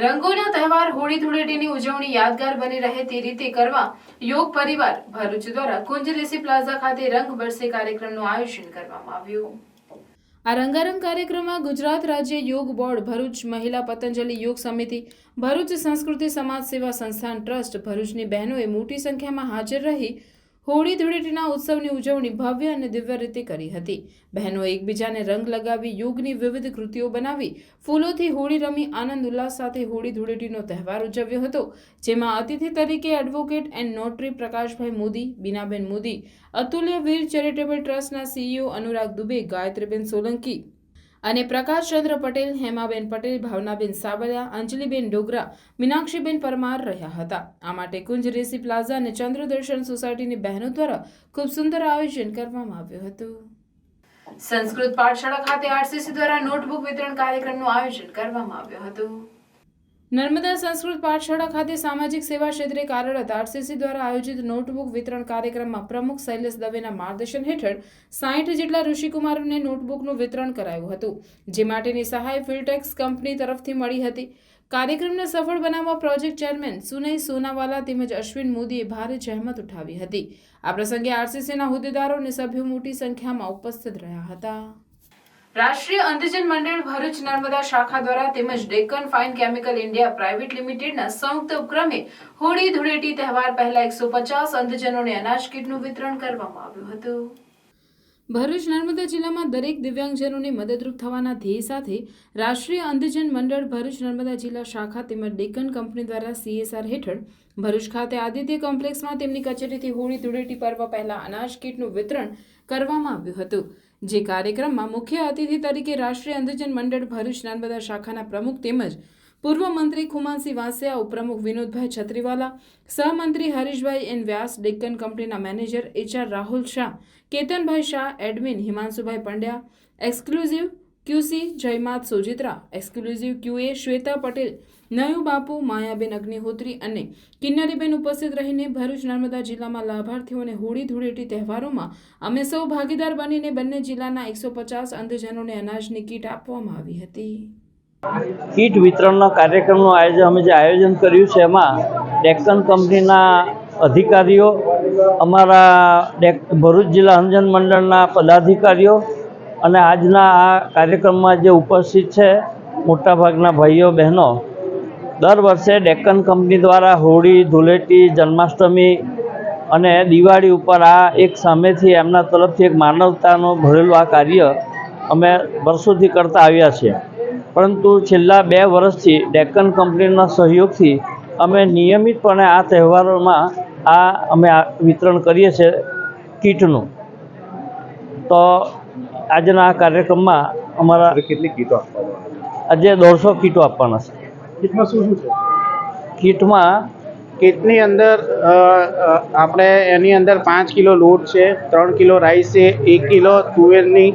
રંગોના તહેવાર હોળી ધૂળેટીની ઉજવણી યાદગાર બની રહે તે રીતે કરવા યોગ પરિવાર ભરૂચ દ્વારા કુંજ રેસી પ્લાઝા ખાતે રંગ બરસે કાર્યક્રમનું આયોજન કરવામાં આવ્યું. આ રંગારંગ કાર્યક્રમમાં ગુજરાત રાજ્ય યોગ બોર્ડ ભરૂચ, મહિલા પતંજલિ યોગ સમિતિ, ભરૂચ સંસ્કૃતિ સમાજ સેવા સંસ્થાન ટ્રસ્ટ ભરૂચની બહેનોએ મોટી સંખ્યામાં હાજર રહી હોળી ધૂળેટીના ઉત્સવની ઉજવણી ભવ્ય અને દિવ્ય રીતે કરી હતી. બહેનોએ એકબીજાને રંગ લગાવી યોગની વિવિધ કૃતિઓ બનાવી ફૂલોથી હોળી રમી આનંદ ઉલ્લાસ સાથે હોળી ધૂળેટીનો તહેવાર ઉજવ્યો હતો, જેમાં અતિથિ તરીકે advocate and notary Prakashbhai Modi, Binaben Modi, Atulya Veer charitable ટ્રસ્ટના સીઈઓ અનુરાગ દુબે, ગાયત્રીબેન સોલંકી અને પ્રકાશચંદ્ર પટેલ, હેમાબેન પટેલ, ભાવનાબેન સાબલિયા, અંજલિબેન ડોગરા, મીનાક્ષીબેન પરમાર રહ્યા હતા. આ માટે કુંજ રેસી પ્લાઝા અને ચંદ્રદર્શન સોસાયટીની બહેનો દ્વારા ખૂબ સુંદર આયોજન કરવામાં આવ્યું હતું. સંસ્કૃત પાઠશાળા ખાતે આરસીસી દ્વારા નોટબુક વિતરણ કાર્યક્રમનું આયોજન કરવામાં આવ્યું હતું. નર્મદા સંસ્કૃત પાઠશાળા ખાતે સામાજિક સેવા ક્ષેત્રે કાર્યરત આરસીસી દ્વારા આયોજિત નોટબુક વિતરણ કાર્યક્રમમાં પ્રમુખ શૈલેષ દવેના માર્ગદર્શન હેઠળ 60 જેટલા ઋષિકુમારોને નોટબુકનું વિતરણ કરાયું હતું, જે માટેની સહાય ફિલ્ટેક્સ કંપની તરફથી મળી હતી. કાર્યક્રમને સફળ બનાવવા પ્રોજેક્ટ ચેરમેન સુનય સોનાવાલા તેમજ અશ્વિન મોદીએ ભારે જહેમત ઉઠાવી હતી. આ પ્રસંગે આરસીસીના હોદ્દેદારો અને સભ્યો મોટી સંખ્યામાં ઉપસ્થિત રહ્યા હતા. રાષ્ટ્રીય અંધજન મંડળ ભરૂચ નર્મદા શાખા દ્વારા તેમજ Deccan fine chemical India private લિમિટેડના સંયુક્ત ઉપક્રમે હોળી ધૂળેટી તહેવાર પહેલા 150 અંધજનોને અનાજ કીટનું વિતરણ કરવામાં આવ્યું હતું. ભરૂચ નર્મદા જિલ્લામાં દરેક દિવ્યાંગજનોને મદદરૂપ થવાના ધ્યેય સાથે રાષ્ટ્રીય અંધજન મંડળ ભરૂચ નર્મદા જિલ્લા શાખા તેમજ ડેક્કન કંપની દ્વારા CSR હેઠળ ભરૂચ ખાતે આદિત્ય કોમ્પ્લેક્સમાં તેમની કચેરીથી હોળી ધૂળેટી પર્વ પહેલા અનાજ કીટનું વિતરણ કરવામાં આવ્યું હતું. જે કાર્યક્રમમાં મુખ્ય અતિથિ તરીકે રાષ્ટ્રીય અંધજન મંડળ ભરૂચ નર્મદા શાખાના પ્રમુખ તેમજ પૂર્વ મંત્રી ખુમાનસિંહ વાસિયા, ઉપપ્રમુખ વિનોદભાઈ છત્રીવાલા, સહમંત્રી હરીશભાઈ એન વ્યાસ, ડેક્કન કંપનીના manager HR Rahul Shah, Ketanbhai Shah, admin Himanshubhai Pandya, exclusive QC Jaymat Sojitra, exclusive QA Shweta Patel, નયુ બાપુ, માયાબેન અગ્નિહોત્રી અને કિન્નરીબેન ઉપસ્થિત રહીને ભરૂચ નર્મદા જિલ્લામાં લાભાર્થીઓને હોળી ધૂળેટી તહેવારોમાં અમે સૌ ભાગીદાર બનીને બંને જિલ્લાના 150 અંધજનોને અનાજની કીટ આપવામાં આવી હતી. કીટ વિતરણના કાર્યક્રમનું અમે જે આયોજન કર્યું છે એમાં ડેક્કન કંપનીના અધિકારીઓ, અમારા ભરૂચ જિલ્લા અંધજન મંડળના પદાધિકારીઓ અને આજના આ કાર્યક્રમમાં જે ઉપસ્થિત છે મોટાભાગના ભાઈઓ બહેનો, દર વર્ષે ડેક્કન કંપની દ્વારા હોળી ધૂળેટી, જન્માષ્ટમી અને દિવાળી ઉપર આ એક સામેથી એમના તરફથી એક માનવતાનો ભરેલું આ કાર્ય અમે વર્ષોથી કરતા આવ્યા છીએ. પરંતુ છેલ્લા 2 વર્ષથી ડેક્કન કંપનીના સહયોગથી અમે નિયમિતપણે આ તહેવારોમાં અમે વિતરણ કરીએ છીએ કીટનું. તો આજના આ કાર્યક્રમમાં અમારા કેટલી કીટો આપવામાં આજે 150 કીટો આપવાના છે. કીટમાં શું શું છે? કીટમાં કીટની અંદર આપણે એની અંદર 5 કિલો લોટ છે, 3 કિલો રાઈસ છે, 1 કિલો તુવેરની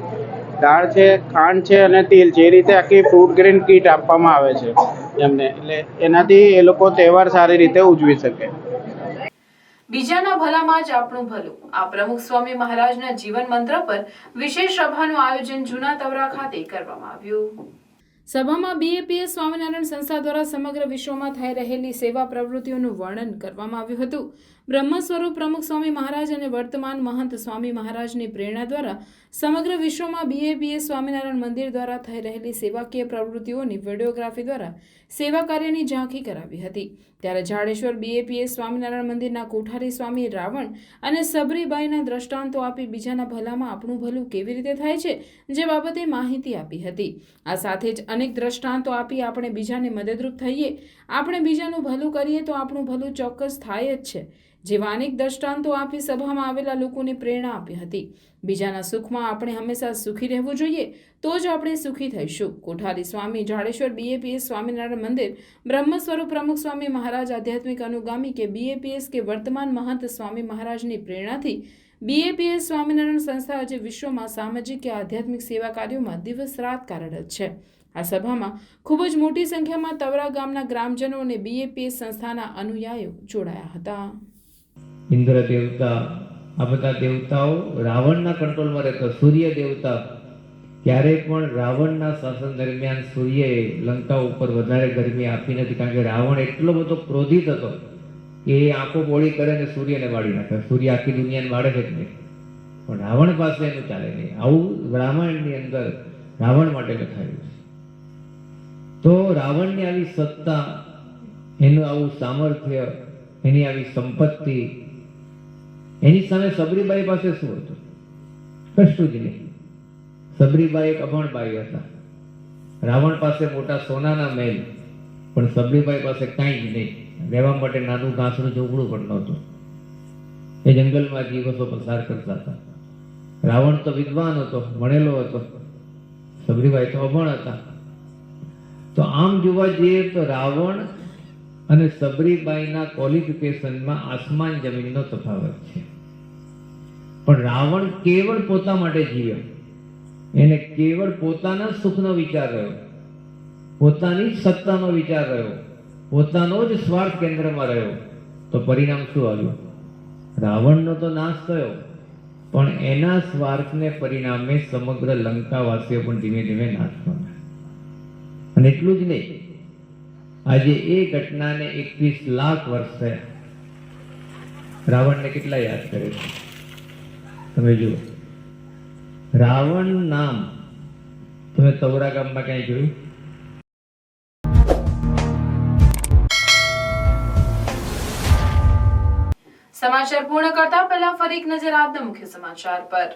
દાળ છે, ખાંડ છે અને તેલ છે. એ રીતે આખી ફ્રૂટ ગ્રેન કીટ આપવામાં આવે છે એમને, એટલે એનાથી એ લોકો તહેવાર સારી રીતે ઉજવી શકે. બીજાના ભલામાં જ આપણું ભલું, આ પ્રમુખ સ્વામી મહારાજના જીવન મંત્ર પર વિશેષ સભાનું આયોજન જૂના તવરા ખાતે કરવામાં આવ્યું. સભામાં BAPS સ્વામિનારાયણ સંસ્થા દ્વારા સમગ્ર વિશ્વમાં થઈ રહેલી સેવા પ્રવૃત્તિઓનું વર્ણન કરવામાં આવ્યું હતું. બ્રહ્મ સ્વરૂપ પ્રમુખ સ્વામી મહારાજ અને વર્તમાન મહંત સ્વામી મહારાજની પ્રેરણા દ્વારા સમગ્ર વિશ્વમાં BAPS સ્વામિનારાયણ મંદિર દ્વારા થઈ રહેલી સેવાકીય પ્રવૃત્તિઓની વિડીયોગ્રાફી દ્વારા સેવા કાર્યની ઝાંખી કરાવી હતી. ત્યારે જાડેશ્વર BAPS સ્વામિનારાયણ મંદિરના કોઠારી સ્વામી રાવણ અને સબરીબાઈના દ્રષ્ટાંતો આપી બીજાના ભલામાં આપણું ભલું કેવી રીતે થાય છે જે બાબતે માહિતી આપી હતી. આ સાથે જ અનેક દ્રષ્ટાંતો આપી આપણે બીજાને મદદરૂપ થઈએ, આપણે બીજાનું ભલું કરીએ તો આપણું ભલું ચોક્કસ થાય જ છે જેવા અનેક દ્રષ્ટાંતો આપી સભામાં આવેલા લોકોને પ્રેરણા આપી હતી. બીજાના સુખમાં આપણે હંમેશા સુખી રહેવું જોઈએ, તો જ આપણે સુખી થઈશું. કોઠારી સ્વામી જાડેશ્વર BAPS સ્વામિનારાયણ મંદિર બ્રહ્મ સ્વરૂપ પ્રમુખ સ્વામી મહારાજ આધ્યાત્મિક અનુગામી કે BAPS કે વર્તમાન મહંત સ્વામી મહારાજની પ્રેરણાથી BAPS સ્વામિનારાયણ સંસ્થા આજે વિશ્વમાં સામાજિક કે આધ્યાત્મિક સેવા કાર્યોમાં દિવસ રાત કાર્યરત છે. આ સભામાં ખૂબ જ મોટી સંખ્યામાં તવરા ગામના ગ્રામજનો અને BAPS સંસ્થાના અનુયાયીઓ જોડાયા હતા. ઇન્દ્ર દેવતા, આ બધા દેવતાઓ રાવણના કંટ્રોલમાં રહેતા. સૂર્ય દેવતા, ક્યારેય પણ રાવણના શાસન દરમિયાન સૂર્યએ લંકા ઉપર વધારે ગરમી આપી નથી, કારણ કે રાવણ એટલો બધો ક્રોધિત હતો કે એ આંખો બોળી કરે ને સૂર્યને વાળી નાખે. સૂર્ય આખી દુનિયાને વાળે છે જ નહીં, પણ રાવણ પાસે એનું ચાલે નહીં. આવું રામાયણની અંદર રાવણ માટે લખાયું છે. તો રાવણની આવી સત્તા, એનું આવું સામર્થ્ય, એની આવી સંપત્તિ, એની સામે સબરીબાઈ પાસે શું હતું? કશું જ નહીં. સબરીબાઈ એક અભણબાઈ હતા. રાવણ પાસે મોટા સોનાના મહેલ, પણ સબરીબાઈ પાસે કાંઈ જ નહીં. રહેવા માટે નાનું ઘાસનું ઝૂંપડું પણ નહોતું. એ જંગલમાં દિવસો પસાર કરતા હતા. રાવણ તો વિદ્વાન હતો, ભણેલો હતો, સબરીબાઈ તો અભણ હતા. તો આમ જોવા જઈએ તો રાવણ અને સબરીબાઈના ક્વોલિફિકેશનમાં આસમાન જમીનનો તફાવત છે. પણ રાવણ કેવળ પોતા માટે જીવ્યો, એને કેવળ પોતાના સુખનો વિચાર રહ્યો, પોતાની સત્તાનો વિચાર રહ્યો, પોતાનો જ સ્વાર્થ કેન્દ્રમાં રહ્યો. તો પરિણામ શું આવ્યું? રાવણનો તો નાશ થયો, પણ એના સ્વાર્થને પરિણામે સમગ્ર લંકાવાસીઓ પણ ધીમે ધીમે નાશ પામ્યા. અને એટલું જ નહીં, આજે એ ઘટનાને 21 લાખ વર્ષ થયા. રાવણને કેટલા યાદ કરે છે તમે જુઓ. રાવણ નામ તમે તવરા ગામમાં ક્યાંય જોયું? સમાચાર પૂર્ણ કરતા પહેલા ફરી એક નજર આજના મુખ્ય સમાચાર પર.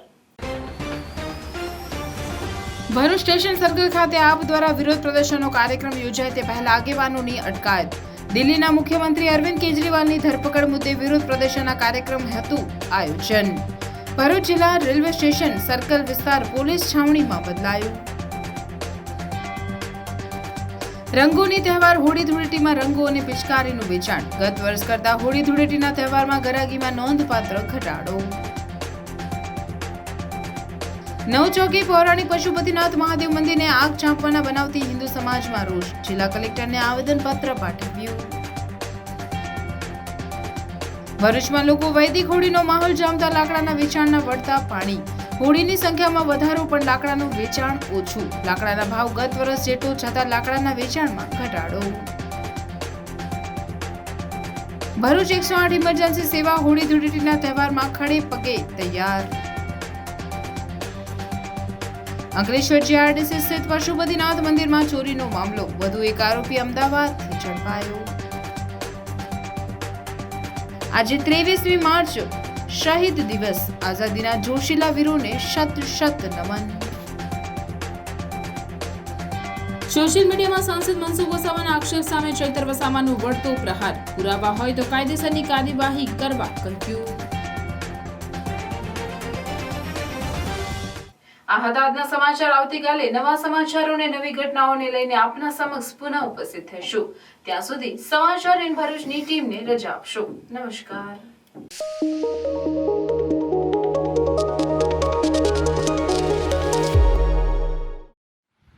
ભરૂચ સ્ટેશન સર્કલ ખાતે આપ દ્વારા વિરોધ પ્રદર્શનનો કાર્યક્રમ યોજાય તે પહેલા આગેવાનોની અટકાયત. દિલ્હીના મુખ્યમંત્રી અરવિંદ કેજરીવાલની ધરપકડ મુદ્દે વિરોધ પ્રદર્શનના કાર્યક્રમ હતું આયોજન. ભરૂચ જિલ્લા રેલવે સ્ટેશન સર્કલ વિસ્તાર પોલીસ છાવણીમાં બદલાયું. રંગોની તહેવાર હોળી ધૂળેટીમાં રંગો અને પિચકારીનું વેચાણ. ગત વર્ષ કરતા હોળી ધૂળેટીના તહેવારમાં ગરાગીમાં નોંધપાત્ર ઘટાડો. નવચોકી પૌરાણિક પશુપતિનાથ મહાદેવ મંદિરને આગ ચાંપવાના બનાવથી હિન્દુ સમાજમાં રોષ. જિલ્લા કલેક્ટરને આવેદનપત્ર પાઠવ્યું. ભરૂચમાં લોકો વૈદિક હોળીનો માહોલ જામતા લાકડાના વેચાણના વળતા પાણી. હોળીની સંખ્યામાં વધારો પણ લાકડાનું વેચાણ ઓછું. લાકડાના ભાવ ગત વર્ષ જેટલો છતાં લાકડાના વેચાણમાં ઘટાડો. ભરૂચ 108 ઇમરજન્સી સેવા હોળી ધૂળેટીના તહેવારમાં ખડે પગે તૈયાર. અંકલેશ્વર જીઆરડીસી સ્થિત પશુપતિનાથ મંદિરમાં ચોરીનો મામલો. વધુ એક આરોપી અમદાવાદથી ઝડપાયો. આજે 23મી માર્ચ શહીદ દિવસ. આઝાદીના જોશીલા વીરોને શત શત નમન. સોશિયલ મીડિયામાં સાંસદ મનસુખ વસાવાના આક્ષેપ સામે ચૈતર વસાવાનો વળતો પ્રહાર. પુરાવા હોય તો કાયદેસરની કાર્યવાહી કરવા કહ્યું. આ હતા આજના સમાચાર. આવતીકાલે નવા સમાચારો અને નવી ઘટનાઓને લઈને આપના સમક્ષ પુનઃ ઉપસ્થિત થઈશું. ત્યાં સુધી સમાચાર ઇન ભરૂચની ટીમને રજા આપશો. નમસ્કાર.